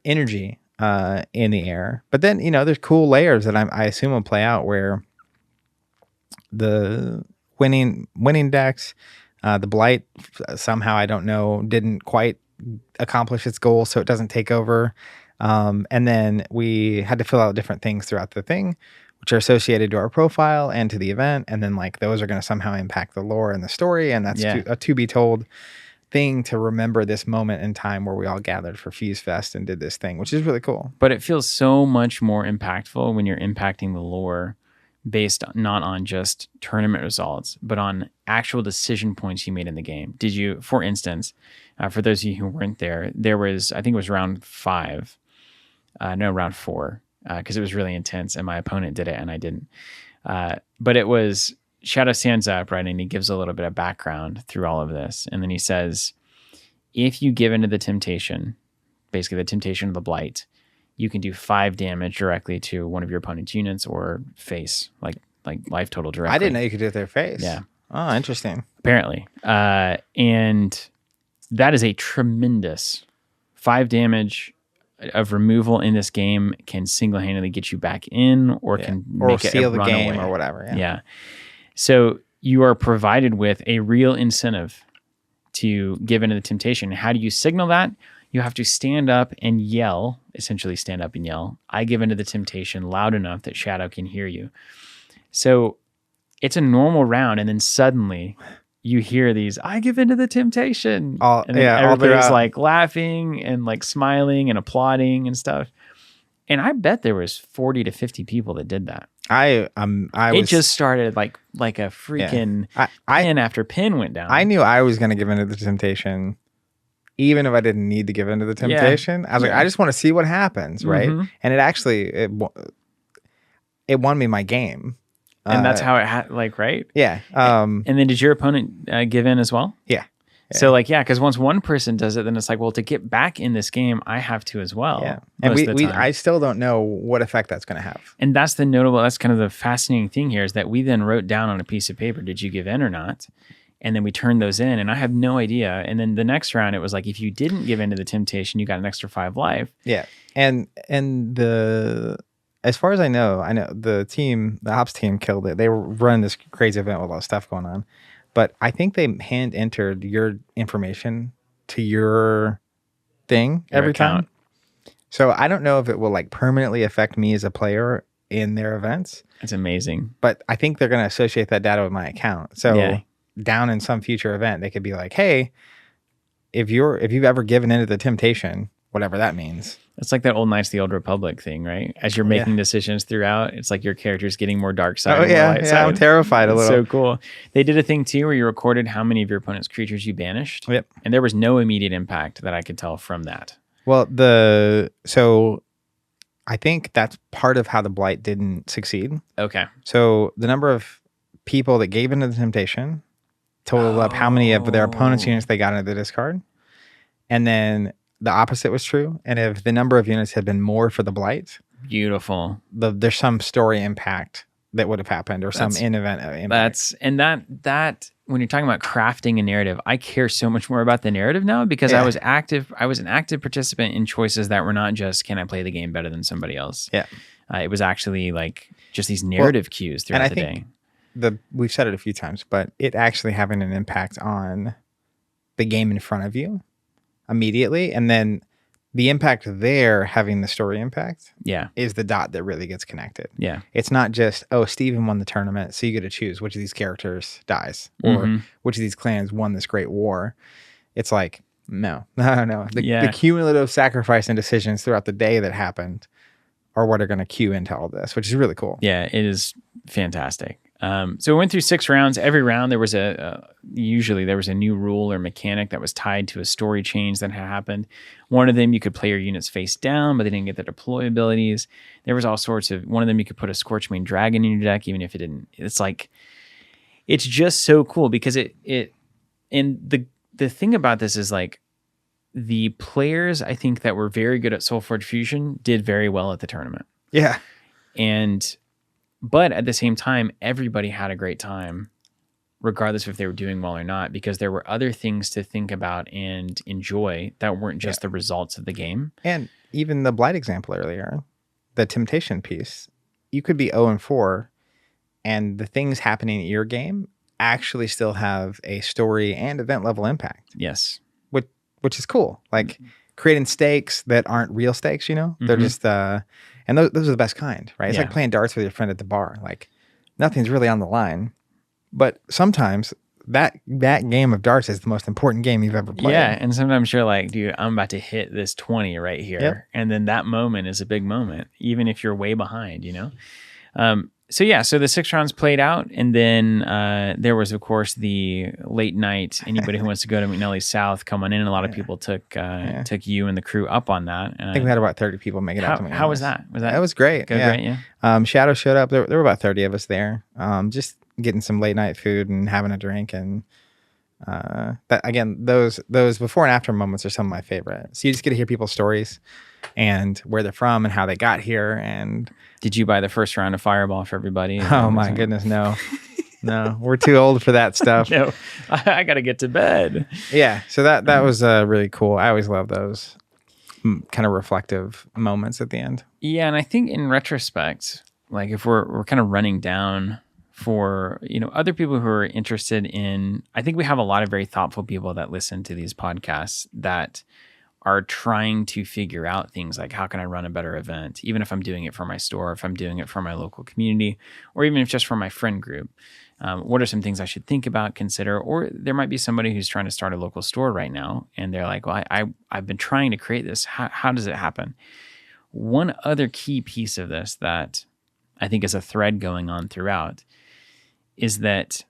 energy in the air. But then, there's cool layers that I assume will play out where the winning decks, the Blight somehow, I don't know, didn't quite accomplish its goal, so it doesn't take over. And then we had to fill out different things throughout the thing, which are associated to our profile and to the event. And then like those are going to somehow impact the lore and the story. And that's a to be told thing to remember this moment in time where we all gathered for FuseFest and did this thing, which is really cool. But it feels so much more impactful when you're impacting the lore based not on just tournament results, but on actual decision points you made in the game. Did you, for instance, for those of you who weren't there was, I think it was round 4, because it was really intense and my opponent did it and I didn't. But it was Shadow stands up, right? And he gives a little bit of background through all of this. And then he says, if you give into the temptation, basically the temptation of the Blight, you can do 5 damage directly to one of your opponent's units or face, like life total directly. I didn't know you could do it to their face. Yeah. Oh, interesting. Apparently. And that is a tremendous 5 damage of removal in this game can single-handedly get you back in or can make it seal a the game runaway. or whatever. Yeah. So you are provided with a real incentive to give into the temptation. How do you signal that? You have to stand up and yell, essentially stand up and yell, I give into the temptation loud enough that Shadow can hear you. So it's a normal round, and then suddenly you hear these, I give into the temptation. And then everybody's like laughing and like smiling and applauding and stuff. And I bet there was 40 to 50 people that did that. It just started like a freaking pin after pin went down. I knew I was going to give into the temptation, even if I didn't need to give into the temptation. I was like, I just want to see what happens, right? And it actually it won me my game. And that's how it right? Yeah. And then did your opponent give in as well? Yeah. So because once one person does it, then it's like, well, to get back in this game, I have to as well. Yeah. And I still don't know what effect that's going to have. And that's kind of the fascinating thing here is that we then wrote down on a piece of paper, did you give in or not? And then we turned those in and I have no idea. And then the next round, it was like, if you didn't give in to the temptation, you got an extra 5 life. Yeah. And as far as I know the ops team killed it. They were running this crazy event with all this stuff going on. But I think they hand entered your information to your thing every time. So I don't know if it will like permanently affect me as a player in their events. It's amazing. But I think they're going to associate that data with my account. So down in some future event, they could be like, hey, if you've ever given into the temptation, whatever that means. It's like that old Knights of the Old Republic thing, right? As you're making decisions throughout, it's like your character's getting more dark side. Oh, yeah. Light side. I'm terrified a little. So cool. They did a thing too where you recorded how many of your opponent's creatures you banished. Yep. And there was no immediate impact that I could tell from that. Well, I think that's part of how the blight didn't succeed. Okay. So the number of people that gave into the temptation totaled up how many of their opponents' units they got into the discard. And then the opposite was true. And if the number of units had been more for the blight, Beautiful. there's some story impact that would have happened, or some in-event impact. That when you're talking about crafting a narrative, I care so much more about the narrative now because I was an active participant in choices that were not just, can I play the game better than somebody else? Yeah. It was actually like just these narrative cues throughout the day. We've said it a few times, but it actually having an impact on the game in front of you immediately, and then the impact there having the story impact is the dot that really gets connected. Yeah. It's not just, oh, Steven won the tournament, so you get to choose which of these characters dies or which of these clans won this great war. It's like, no. The cumulative sacrifice and decisions throughout the day that happened are what are going to cue into all this, which is really cool. Yeah, it is fantastic. So we went through 6 rounds. Every round there was usually there was a new rule or mechanic that was tied to a story change that had happened. One of them, you could play your units face down, but they didn't get their deploy abilities. There was all sorts of, one of them you could put a Scorchmane Dragon in your deck, even if it didn't. It's like, it's just so cool because and the thing about this is like, the players, I think, that were very good at Soulforge Fusion did very well at the tournament. Yeah. But at the same time, everybody had a great time, regardless if they were doing well or not, because there were other things to think about and enjoy that weren't just the results of the game. And even the Blight example earlier, the temptation piece, you could be 0-4, and the things happening in your game actually still have a story and event level impact. Yes. Which is cool. Like creating stakes that aren't real stakes, you know? They're just, and those are the best kind, right? It's like playing darts with your friend at the bar. Like nothing's really on the line. But sometimes that game of darts is the most important game you've ever played. Yeah, and sometimes you're like, dude, I'm about to hit this 20 right here. Yep. And then that moment is a big moment, even if you're way behind, you know? So the 6 rounds played out, and then there was, of course, the late night. Anybody who wants to go to McNelly South, come on in. And a lot of people took you and the crew up on that. And I think we had about 30 people make it out to McNelly. How was that? That was great. Great, yeah. Shadow showed up. There were about 30 of us there, just getting some late night food and having a drink. And that again, those before and after moments are some of my favorite. So you just get to hear people's stories and where they're from and how they got here. And did you buy the first round of Fireball for everybody? Oh my goodness, no. No, we're too old for that stuff. No, I got to get to bed. Yeah, so that was really cool. I always love those kind of reflective moments at the end. Yeah, and I think in retrospect, like if we're kind of running down for, other people who are interested in, I think we have a lot of very thoughtful people that listen to these podcasts that are trying to figure out things like, how can I run a better event, even if I'm doing it for my store, if I'm doing it for my local community, or even if just for my friend group. What are some things I should think about, consider? Or there might be somebody who's trying to start a local store right now, and they're like, well, I've been trying to create this. How does it happen? One other key piece of this that I think is a thread going on throughout is that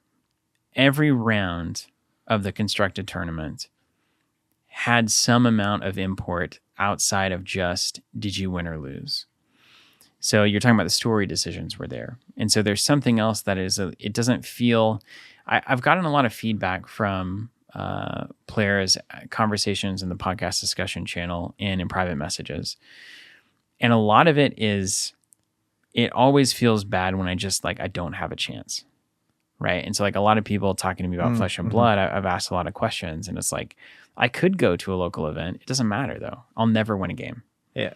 every round of the constructed tournament had some amount of import outside of just, did you win or lose? So you're talking about the story decisions were there. And so there's something else that is, it doesn't feel, I've gotten a lot of feedback from players, conversations in the podcast discussion channel and in private messages. And a lot of it is, it always feels bad when I just I don't have a chance. Right. And so a lot of people talking to me about Flesh and Blood, I've asked a lot of questions, and it's like, I could go to a local event. It doesn't matter though. I'll never win a game. Yeah.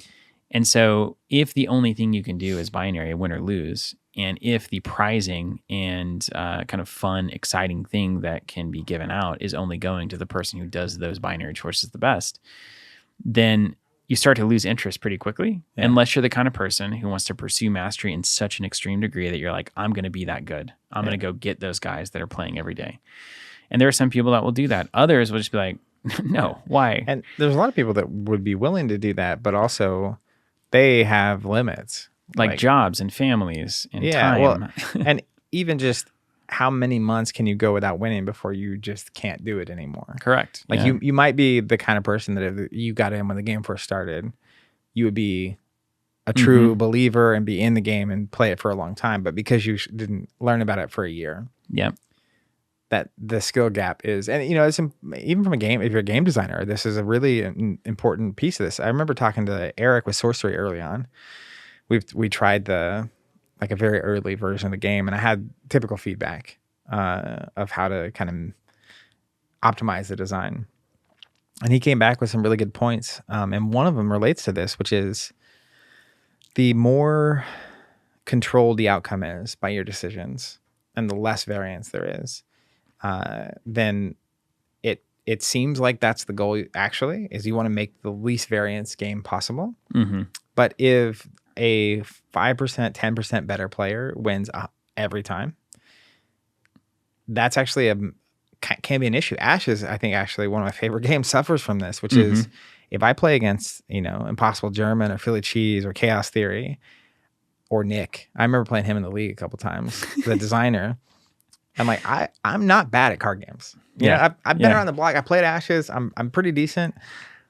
And so if the only thing you can do is binary, win or lose, and if the prizing and kind of fun, exciting thing that can be given out is only going to the person who does those binary choices the best, then you start to lose interest pretty quickly, unless you're the kind of person who wants to pursue mastery in such an extreme degree that you're like, I'm going to be that good. I'm going to go get those guys that are playing every day. And there are some people that will do that. Others will just be like, no, why? And there's a lot of people that would be willing to do that, but also they have limits. Like jobs and families and time. Well, and even just how many months can you go without winning before you just can't do it anymore? Correct. You might be the kind of person that if you got in when the game first started, you would be a true believer and be in the game and play it for a long time, but because you didn't learn about it for a year. Yep. That the skill gap is, and it's even from a game, if you're a game designer, this is a really important piece of this. I remember talking to Eric with Sorcery early on. We tried a very early version of the game, and I had typical feedback of how to kind of optimize the design. And he came back with some really good points. And one of them relates to this, which is the more controlled the outcome is by your decisions and the less variance there is, then it seems like that's the goal actually, is you want to make the least variance game possible. But if a 5%, 10% better player wins every time, that's actually can be an issue. Ashes, I think, actually one of my favorite games suffers from this, which is if I play against, Impossible German or Philly Cheese or Chaos Theory or Nick. I remember playing him in the league a couple times, the designer. I'm like, I'm not bad at card games. I've been around the block. I played Ashes. I'm pretty decent,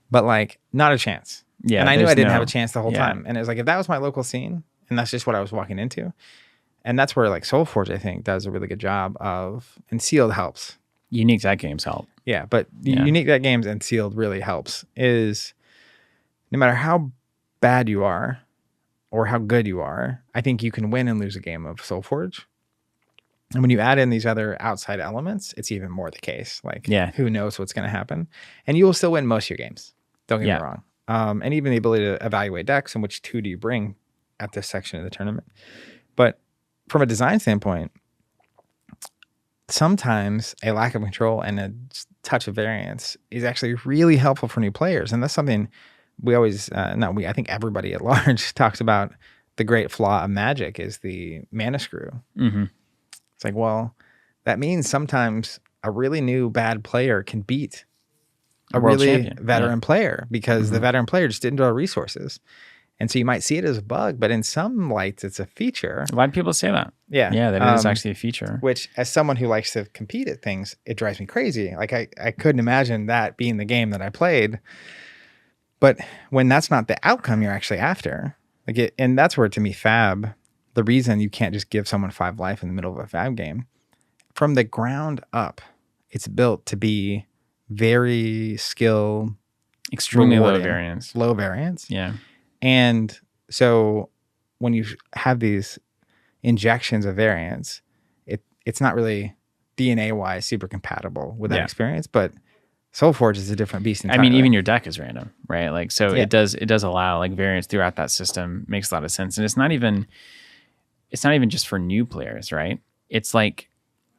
but like not a chance. Yeah, and I knew I didn't have a chance the whole time. And it was like, if that was my local scene and that's just what I was walking into, and that's where like SoulForge, I think, does a really good job of, and Sealed helps. Unique Deck Games help. Yeah, but Unique Deck Games and Sealed really helps, is no matter how bad you are or how good you are, I think you can win and lose a game of SoulForge. And when you add in these other outside elements, it's even more the case. Like, who knows what's going to happen? And you will still win most of your games. Don't get me wrong. And even the ability to evaluate decks and which two do you bring at this section of the tournament. But from a design standpoint, sometimes a lack of control and a touch of variance is actually really helpful for new players. And that's something we always, I think everybody at large talks about. The great flaw of Magic is the mana screw. It's like, well, that means sometimes a really new bad player can beat a really veteran player because the veteran player just didn't draw resources. And so you might see it as a bug, but in some lights, it's a feature. Why do people say that? Yeah. Yeah, that is actually a feature. Which, as someone who likes to compete at things, it drives me crazy. Like, I couldn't imagine that being the game that I played. But when that's not the outcome you're actually after, and that's where, to me, Fab, the reason you can't just give someone 5 life in the middle of a Fab game, from the ground up, it's built to be very skill, extremely rewarding, low variance. Low variance. Yeah. And so when you have these injections of variance, it's not really DNA-wise super compatible with that experience, but SoulForge is a different beast entirely. I mean, even your deck is random, right? Like, so it does allow like variance throughout that system. Makes a lot of sense. And it's not even just for new players, right? It's like,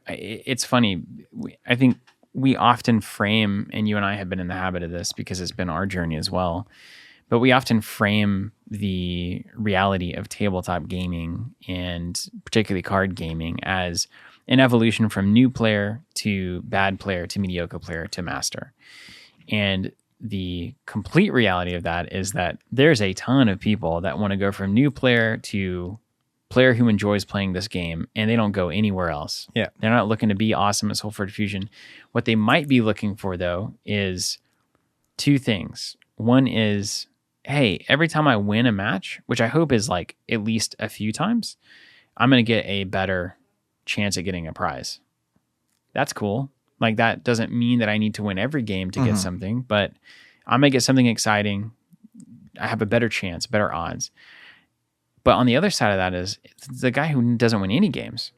it's funny. I think we often frame, and you and I have been in the habit of this because it's been our journey as well, but we often frame the reality of tabletop gaming and particularly card gaming as an evolution from new player to bad player to mediocre player to master. And the complete reality of that is that there's a ton of people that want to go from new player to player who enjoys playing this game, and they don't go anywhere else. Yeah. They're not looking to be awesome at SoulForge Fusion. What they might be looking for, though, is 2 things. One is, hey, every time I win a match, which I hope is like at least a few times, I'm going to get a better chance at getting a prize. That's cool. Like, that doesn't mean that I need to win every game to get something, but I'm going to get something exciting. I have a better chance, better odds. But on the other side of that is the guy who doesn't win any games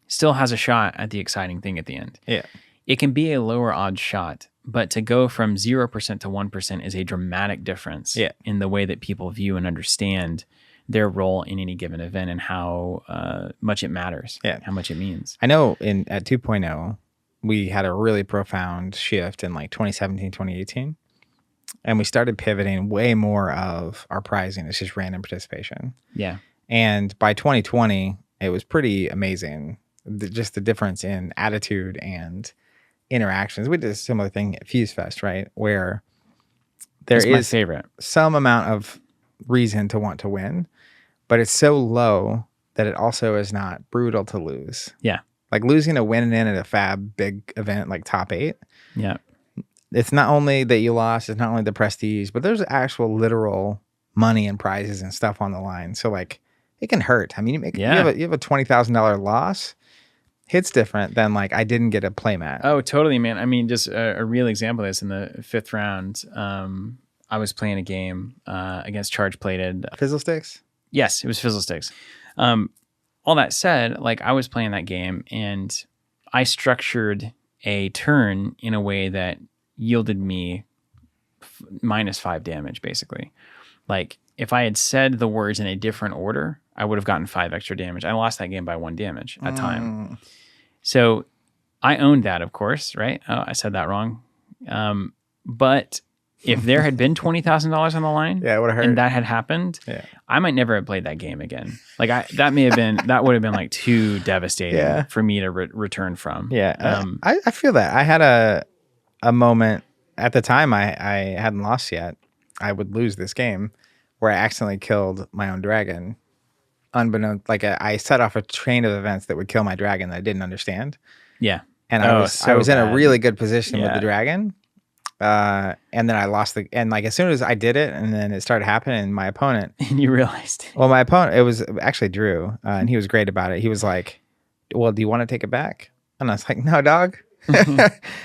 still has a shot at the exciting thing at the end. Yeah. It can be a lower odds shot, but to go from 0% to 1% is a dramatic difference in the way that people view and understand their role in any given event and how much it matters, how much it means. I know at 2.0, we had a really profound shift in like 2017, 2018. And we started pivoting way more of our prizing. It's just random participation. Yeah. And by 2020, it was pretty amazing. Just the difference in attitude and interactions. We did a similar thing at FuseFest, right? Where there is my favorite. Some amount of reason to want to win, but it's so low that it also is not brutal to lose. Yeah. Like losing a win in at a Fab big event like top 8. Yeah. It's not only that you lost, it's not only the prestige, but there's actual literal money and prizes and stuff on the line. So like it can hurt. I mean, you Yeah. have a $20,000 loss. Hits different than like I didn't get a playmat. Oh, totally, man. I mean, just a real example of this in the 5th round. I was playing a game against Charge Plated. Fizzle sticks? Yes, it was Fizzle Sticks. All that said, like I was playing that game and I structured a turn in a way that yielded me -5 damage, basically. Like if I had said the words in a different order, I would have gotten 5 extra damage. I lost that game by 1 damage at time. So I owned that, of course, right? Oh, I said that wrong. But if there had been $20,000 on the line, yeah, it would have hurt. And that had happened, I might never have played that game again. Like that would have been like too devastating for me to return from. Yeah, I feel that. I had a moment at the time I hadn't lost yet. I would lose this game where I accidentally killed my own dragon. Unbeknownst, like I set off a chain of events that would kill my dragon that I didn't understand. Yeah. And I was in a really good position with the dragon. And then I lost and like as soon as I did it and then it started happening, my opponent. And you realized. Well, my opponent, it was actually Drew, and he was great about it. He was like, well, do you want to take it back? And I was like, no, dog.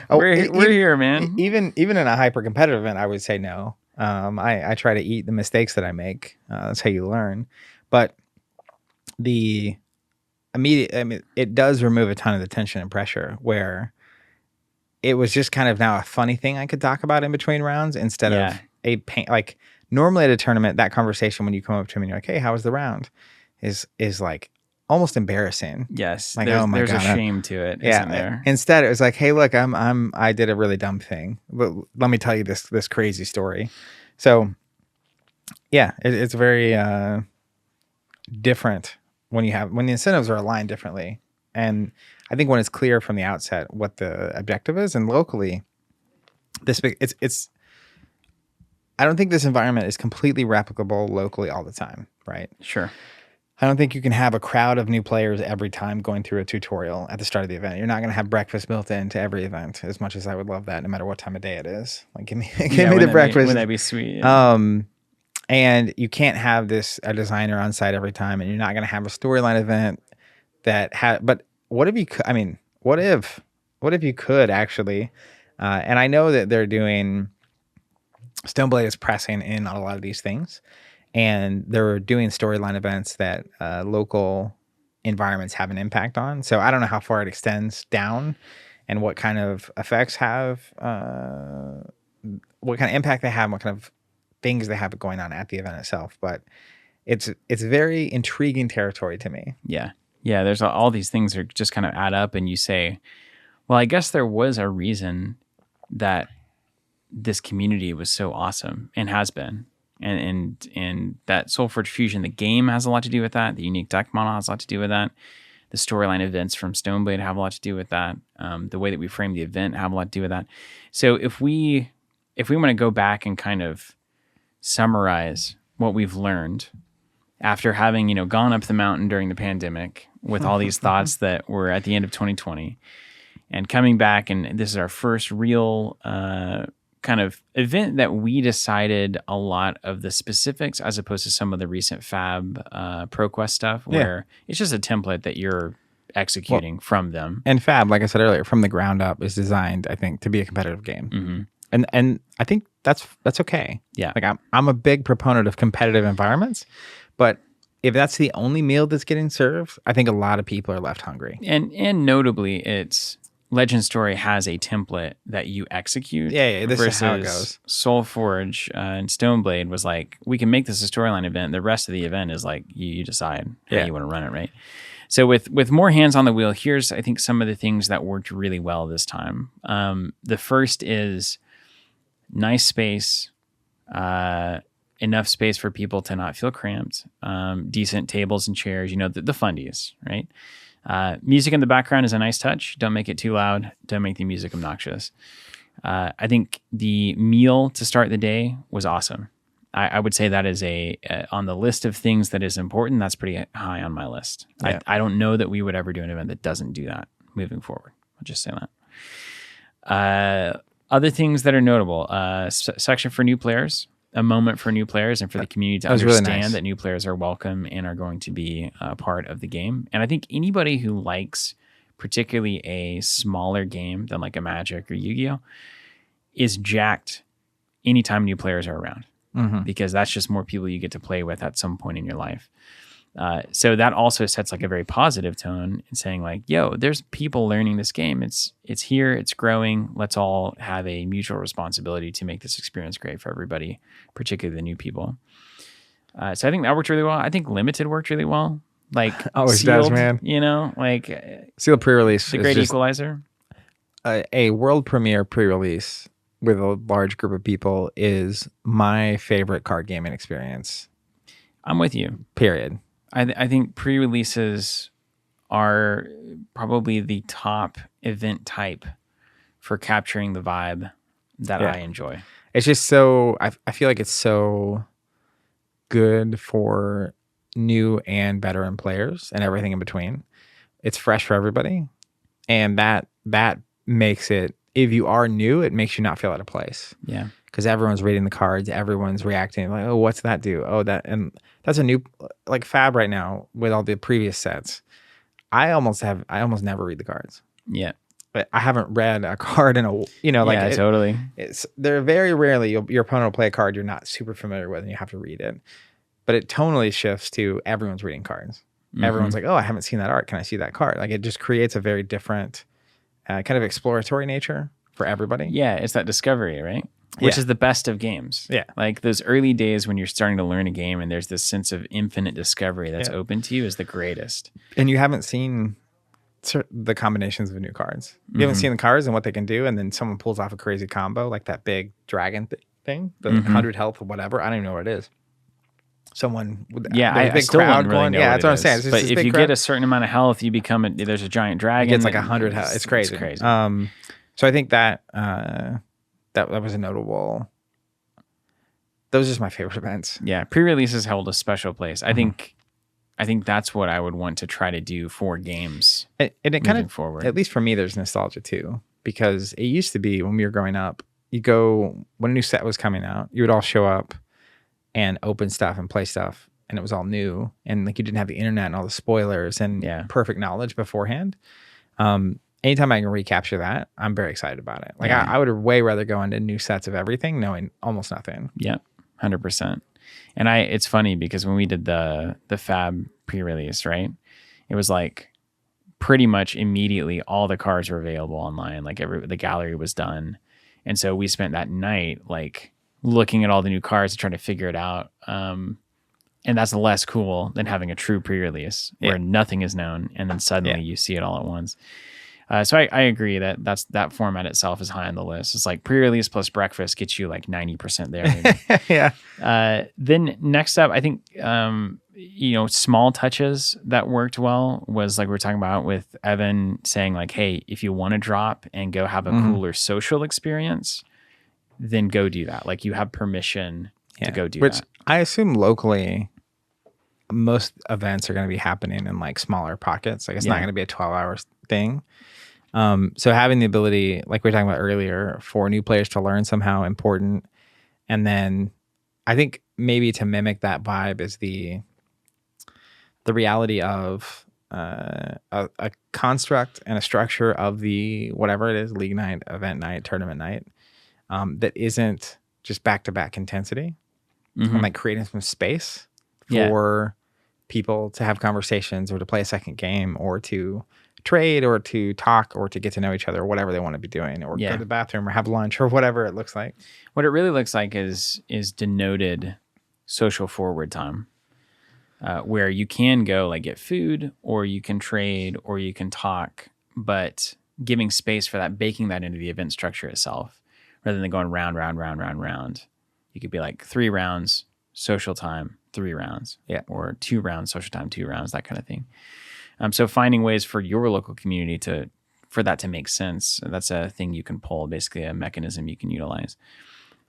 We're here, man. Even in a hyper competitive event, I would say no. I try to eat the mistakes that I make. That's how you learn. But it does remove a ton of the tension and pressure where it was just kind of now a funny thing I could talk about in between rounds instead of a pain. Like normally at a tournament, that conversation when you come up to me and you're like, hey, how was the round? Is like almost embarrassing. Yes. Like, there's a shame to it, isn't there? Instead, it was like, hey, look, I did a really dumb thing, but let me tell you this crazy story. So yeah, it's very different when the incentives are aligned differently. And I think when it's clear from the outset what the objective is, and locally, I don't think this environment is completely replicable locally all the time, right? Sure. I don't think you can have a crowd of new players every time going through a tutorial at the start of the event. You're not going to have breakfast built into every event, as much as I would love that, no matter what time of day it is. Like, give me the breakfast. Wouldn't that be sweet? Yeah. And you can't have a designer on site every time, and you're not going to have a storyline event but what if you could? I mean, what if you could actually? And I know that they're doing. Stoneblade is pressing in on a lot of these things, and they're doing storyline events that local environments have an impact on. So I don't know how far it extends down, and what kind of effects what kind of impact they have, and what kind of things they have going on at the event itself. But it's very intriguing territory to me. Yeah. Yeah, there's all these things that just kind of add up, and you say, well, I guess there was a reason that this community was so awesome and has been. And that Soulforge Fusion, the game has a lot to do with that. The unique deck model has a lot to do with that. The storyline events from Stoneblade have a lot to do with that. The way that we frame the event have a lot to do with that. So if we want to go back and kind of summarize what we've learned after having, gone up the mountain during the pandemic with all these thoughts that were at the end of 2020 and coming back, and this is our first real kind of event that we decided a lot of the specifics as opposed to some of the recent Fab ProQuest stuff where it's just a template that you're executing from them. And Fab, like I said earlier, from the ground up is designed, I think, to be a competitive game. Mm-hmm. And I think that's okay. Yeah. Like I'm a big proponent of competitive environments, but if that's the only meal that's getting served, I think a lot of people are left hungry. And notably, it's Legend Story has a template that you execute. Yeah, this is how it goes. Soulforge and Stoneblade was like, we can make this a storyline event. The rest of the event is like, you decide how you want to run it, right? So with more hands on the wheel, here's, I think, some of the things that worked really well this time. The first is nice space, enough space for people to not feel cramped, decent tables and chairs, the fundies, right? Music in the background is a nice touch. Don't make it too loud. Don't make the music obnoxious. I think the meal to start the day was awesome. I would say that is on the list of things that is important. That's pretty high on my list. Yeah. I don't know that we would ever do an event that doesn't do that moving forward. I'll just say that. Other things that are notable, section for new players. a moment for new players and for the community to That was really understand nice. that new players are welcome and are going to be a part of the game. And I think anybody who likes particularly a smaller game than like a Magic or Yu-Gi-Oh is jacked anytime new players are around, because that's just more people you get to play with at some point in your life. So that also sets like a very positive tone in saying like, yo, there's people learning this game. It's here, it's growing. Let's all have a mutual responsibility to make this experience great for everybody, particularly the new people. So I think that worked really well. I think Limited worked really well. Like Always Sealed, does, man. you know, like Sealed pre-release the is great just equalizer. a world premiere pre-release with a large group of people is my favorite card gaming experience. I'm with you. Period. I think pre-releases are probably the top event type for capturing the vibe that I enjoy. It's just so, I feel like it's so good for new and veteran players and everything in between. It's fresh for everybody. And that makes it, if you are new, it makes you not feel out of place. Yeah. Because everyone's reading the cards, everyone's reacting like, oh, what's that do? Oh, that, and that's a new, like Fab right now with all the previous sets. I almost never read the cards. Yeah. But I haven't read a card in a, like yeah, totally. They're very rarely your opponent will play a card you're not super familiar with and you have to read it. But it tonally shifts to everyone's reading cards. Everyone's like, oh, I haven't seen that art. Can I see that card? Like it just creates a very different kind of exploratory nature for everybody. Yeah, it's that discovery, right? Which is the best of games. Yeah. Like those early days when you're starting to learn a game and there's this sense of infinite discovery that's open to you is the greatest. And you haven't seen the combinations of new cards. You haven't seen the cards and what they can do, and then someone pulls off a crazy combo like that big dragon thing, the 100 health or whatever. I don't even know what it is. Someone with I still don't really know that's what I'm saying. But if you get a certain amount of health, you become there's a giant dragon. It's like 100 health. It's crazy. It's crazy. So I think that that was a notable. Those are just my favorite events. Yeah, pre-releases held a special place. I think that's what I would want to try to do for games. And it kind of forward. At least for me, there's nostalgia too, because it used to be when we were growing up, you go when a new set was coming out, you would all show up and open stuff and play stuff, and it was all new, and like you didn't have the internet and all the spoilers and perfect knowledge beforehand. Anytime I can recapture that, I'm very excited about it. Like I would way rather go into new sets of everything knowing almost nothing. Yeah, 100%. And it's funny because when we did the Fab pre-release, right? It was like pretty much immediately all the cards were available online. Like the gallery was done. And so we spent that night like looking at all the new cards and trying to figure it out. And that's less cool than having a true pre-release where nothing is known and then suddenly you see it all at once. So I agree that format itself is high on the list. It's like pre-release plus breakfast gets you like 90% there. Yeah. Then next up, I think, small touches that worked well was like we were talking about with Evan saying like, hey, if you want to drop and go have a cooler social experience, then go do that. Like you have permission to go do that. Which I assume locally, most events are going to be happening in like smaller pockets. Like it's not going to be a 12-hour thing. So having the ability, like we were talking about earlier, for new players to learn somehow important. And then I think maybe to mimic that vibe is the reality of a construct and a structure of the whatever it is, league night, event night, tournament night, that isn't just back-to-back intensity. And like creating some space for people to have conversations or to play a second game or to trade or to talk or to get to know each other or whatever they want to be doing or go to the bathroom or have lunch or whatever it looks like. What it really looks like is denoted social forward time, where you can go like get food or you can trade or you can talk, but giving space for that, baking that into the event structure itself rather than going round. You could be like 3 rounds, social time, 3 rounds, or 2 rounds, social time, 2 rounds, that kind of thing. So finding ways for your local community for that to make sense, that's a thing you can pull, basically a mechanism you can utilize.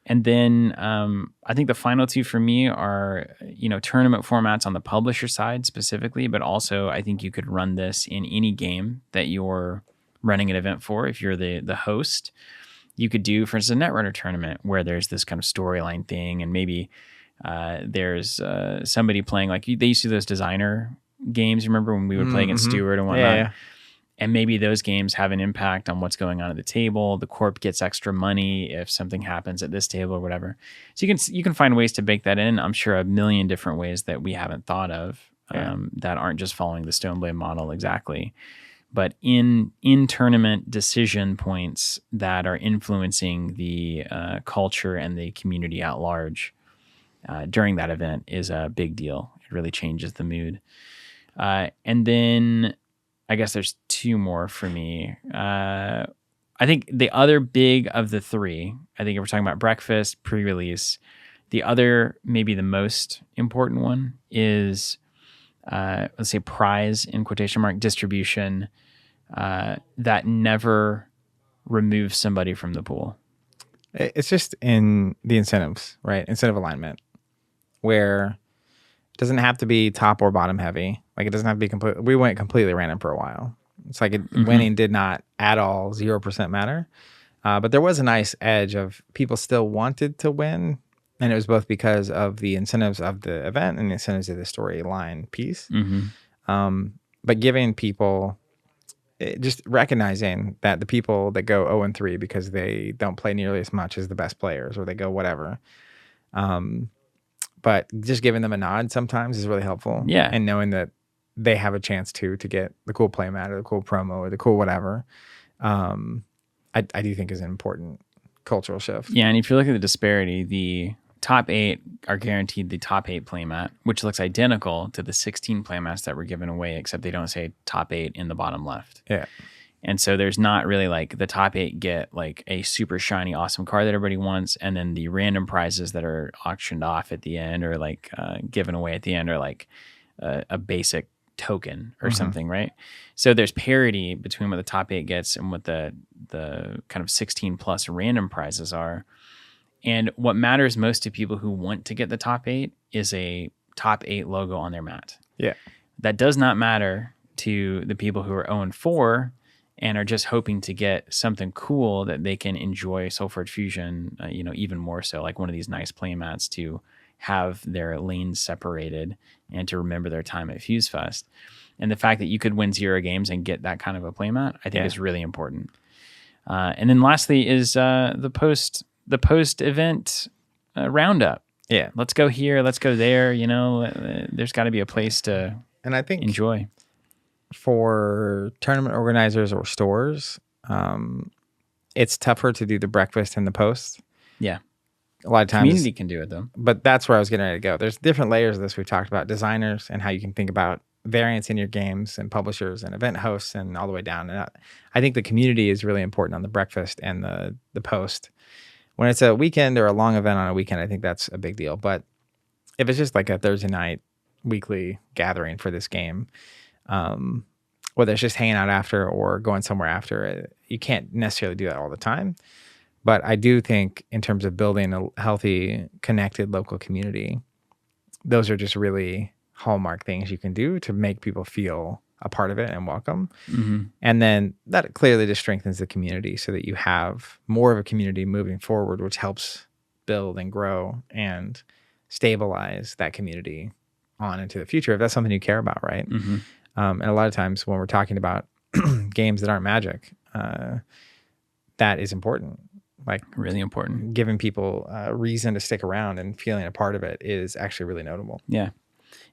And then I think the final 2 for me are, tournament formats on the publisher side specifically, but also I think you could run this in any game that you're running an event for if you're the host. you could do, for instance, a Netrunner tournament where there's this kind of storyline thing, and maybe there's somebody playing, like they used to do those designer games. Remember when we would play against Stewart and whatnot? Yeah. And maybe those games have an impact on what's going on at the table. The corp gets extra money if something happens at this table or whatever. So you can find ways to bake that in. I'm sure a million different ways that we haven't thought of that aren't just following the Stoneblade model exactly, but in tournament decision points that are influencing the culture and the community at large during that event is a big deal. It really changes the mood. And then I guess there's two more for me. I think the other big of the three, I think if we're talking about breakfast, pre-release, the other, maybe the most important one is, let's say, prize in quotation mark distribution that never removes somebody from the pool. It's just in the incentives, right? Incentive alignment, where it doesn't have to be top or bottom heavy. Like it doesn't have to be complete. We went completely random for a while. It's like winning did not at all 0% matter. But there was a nice edge of people still wanted to win. And it was both because of the incentives of the event and the incentives of the storyline piece. But giving people, just recognizing that the people that go 0-3 because they don't play nearly as much as the best players, or they go whatever. But just giving them a nod sometimes is really helpful. Yeah. And knowing that they have a chance to get the cool playmat or the cool promo or the cool whatever, I do think is an important cultural shift. Yeah, and if you look at the disparity, the top 8 are guaranteed the top 8 playmat, which looks identical to the 16 playmats that were given away, except they don't say top 8 in the bottom left. Yeah. And so there's not really like the top 8 get like a super shiny, awesome card that everybody wants. And then the random prizes that are auctioned off at the end or like given away at the end are like a basic token or something, right? So there's parity between what the top 8 gets and what the kind of 16 plus random prizes are. And what matters most to people who want to get the top 8 is a top 8 logo on their mat. Yeah. That does not matter to the people who are 0-4 and are just hoping to get something cool that they can enjoy Soulforge Fusion, even more so, like one of these nice playmats to have their lanes separated and to remember their time at FuseFest. And the fact that you could win 0 games and get that kind of a playmat, I think is really important. And then lastly is the post-event roundup. Yeah. Let's go here, let's go there. There's got to be a place to and I think enjoy. For tournament organizers or stores, it's tougher to do the breakfast and the post. Yeah. A lot of times Community can do it though. But that's where I was getting ready to go. There's different layers of this. We've talked about designers and how you can think about variants in your games and publishers and event hosts and all the way down. And I think the community is really important on the breakfast and the post. When it's a weekend or a long event on a weekend, I think that's a big deal. But if it's just like a Thursday night weekly gathering for this game, whether it's just hanging out after or going somewhere after, you can't necessarily do that all the time. But I do think in terms of building a healthy, connected local community, those are just really hallmark things you can do to make people feel a part of it and welcome. And then that clearly just strengthens the community so that you have more of a community moving forward, which helps build and grow and stabilize that community on into the future, if that's something you care about, right? And a lot of times when we're talking about games that aren't Magic, that is important. Like really important. Giving people a reason to stick around and feeling a part of it is actually really notable. Yeah.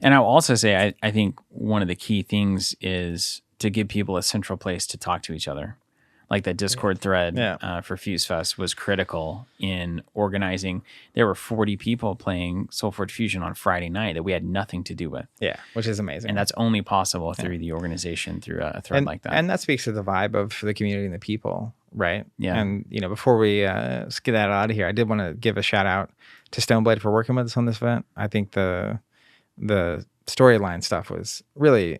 And I'll also say, I think one of the key things is to give people a central place to talk to each other. Like that Discord thread for FuseFest was critical in organizing. There were 40 people playing Soulforge Fusion on Friday night that we had nothing to do with. Yeah, which is amazing. And that's only possible through the organization, through a thread like that. And that speaks to the vibe of the community and the people, right? Yeah. And, before we skedaddle out of here, I did want to give a shout out to Stoneblade for working with us on this event. I think the storyline stuff was really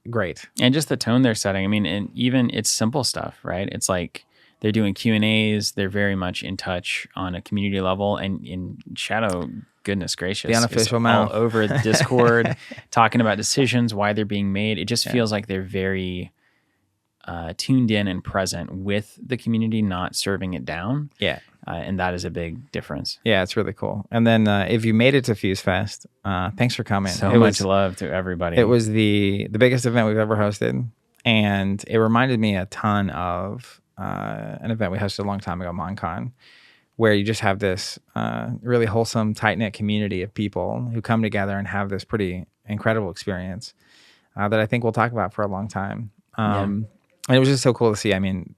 great. And just the tone they're setting. I mean, and even it's simple stuff, right? It's like they're doing Q&As. They're very much in touch on a community level. And in Shadow, goodness gracious, the unofficial mouth all over the Discord, talking about decisions, why they're being made. It just feels like they're very tuned in and present with the community, not serving it down. Yeah. And that is a big difference. Yeah, it's really cool. And then if you made it to FuseFest, thanks for coming. So much love to everybody. It was the biggest event we've ever hosted, and it reminded me a ton of an event we hosted a long time ago, MonCon, where you just have this really wholesome, tight-knit community of people who come together and have this pretty incredible experience that I think we'll talk about for a long time. And it was just so cool to see. I mean,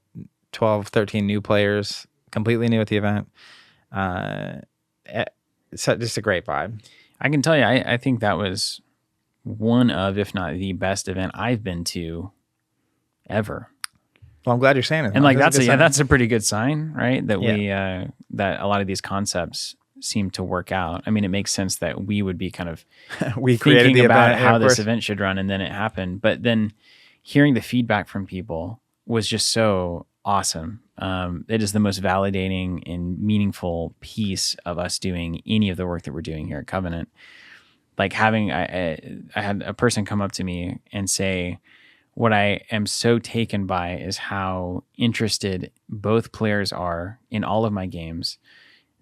12, 13 new players, completely new at the event. Just a great vibe. I can tell you, I think that was one of, if not the best event I've been to ever. Well, I'm glad you're saying it. And like that's a pretty good sign, right? That we that a lot of these concepts seem to work out. I mean, it makes sense that we would be kind of we created thinking the about event, how this event should run, and then it happened. But then hearing the feedback from people was just so awesome. It is the most validating and meaningful piece of us doing any of the work that we're doing here at Covenant. Like I had a person come up to me and say, what I am so taken by is how interested both players are in all of my games.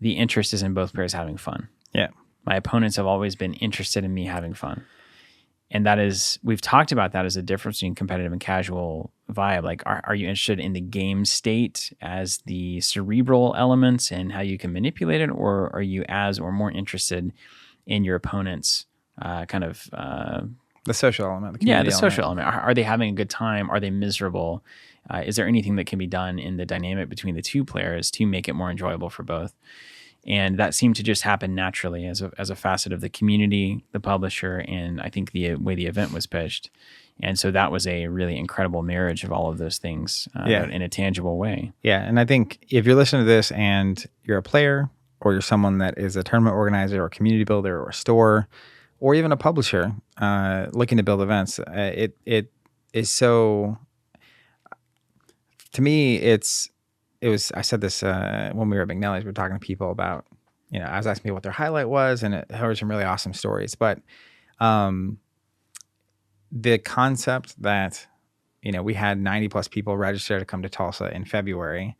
The interest is in both players having fun. Yeah. My opponents have always been interested in me having fun. And that is, we've talked about that as a difference between competitive and casual vibe. Like, are you interested in the game state as the cerebral elements and how you can manipulate it? Or are you more interested in your opponent's the social element, the social element. Are they having a good time? Are they miserable? Is there anything that can be done in the dynamic between the two players to make it more enjoyable for both? And that seemed to just happen naturally as a facet of the community, the publisher, and I think the way the event was pitched. And so that was a really incredible marriage of all of those things in a tangible way. Yeah, and I think if you're listening to this and you're a player or you're someone that is a tournament organizer or community builder or a store or even a publisher looking to build events, it is so, to me, I said this when we were at McNally's, we were talking to people about, I was asking people what their highlight was, and it heard some really awesome stories. But the concept that, we had 90 plus people register to come to Tulsa in February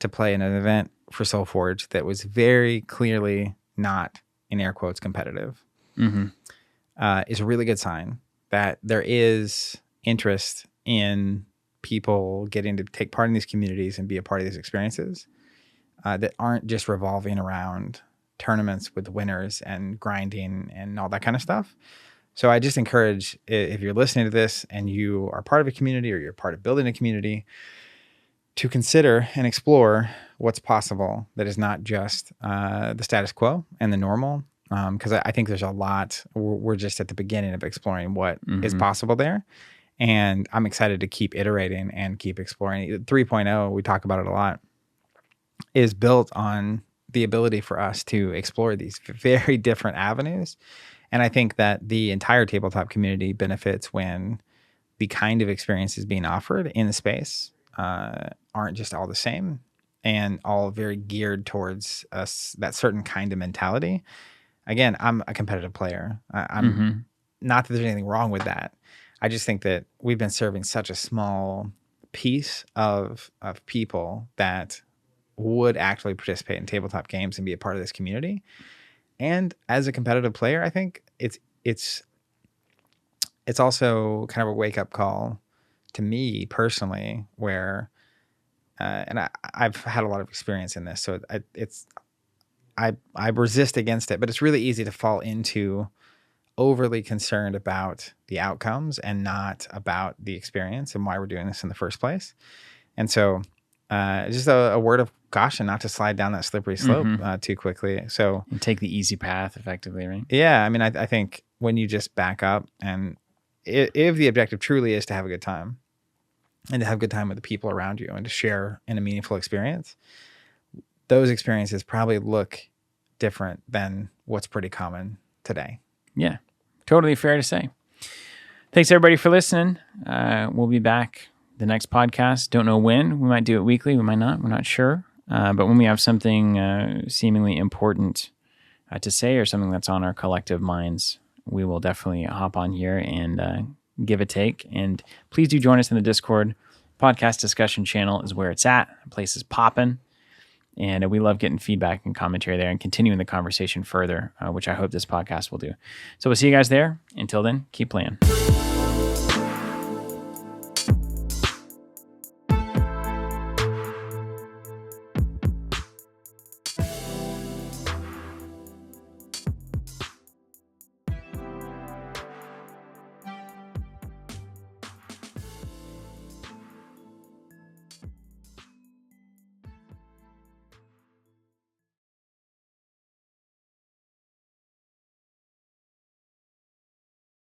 to play in an event for SoulForge that was very clearly not, in air quotes, competitive, is a really good sign that there is interest in people getting to take part in these communities and be a part of these experiences that aren't just revolving around tournaments with winners and grinding and all that kind of stuff. So I just encourage, if you're listening to this and you are part of a community or you're part of building a community, to consider and explore what's possible that is not just the status quo and the normal. Because I think there's a lot, we're just at the beginning of exploring what is possible there. And I'm excited to keep iterating and keep exploring. 3.0, we talk about it a lot, is built on the ability for us to explore these very different avenues. And I think that the entire tabletop community benefits when the kind of experiences being offered in the space aren't just all the same and all very geared towards that certain kind of mentality. Again, I'm a competitive player. I'm not that there's anything wrong with that. I just think that we've been serving such a small piece of people that would actually participate in tabletop games and be a part of this community. And as a competitive player, I think it's also kind of a wake up call to me personally, where and I've had a lot of experience in this, so I resist against it, but it's really easy to fall into overly concerned about the outcomes and not about the experience and why we're doing this in the first place. And so just a word of caution not to slide down that slippery slope too quickly. So and take the easy path effectively, right? Yeah. I mean, I think when you just back up and if the objective truly is to have a good time and to have a good time with the people around you and to share in a meaningful experience, those experiences probably look different than what's pretty common today. Yeah, totally fair to say. Thanks everybody for listening. We'll be back the next podcast. Don't know when. We might do it weekly. We might not. We're not sure. But when we have something seemingly important to say or something that's on our collective minds, we will definitely hop on here and give a take. And please do join us in the Discord. podcast discussion channel is where it's at. The place is popping. And we love getting feedback and commentary there and continuing the conversation further, which I hope this podcast will do. So we'll see you guys there. Until then, keep playing.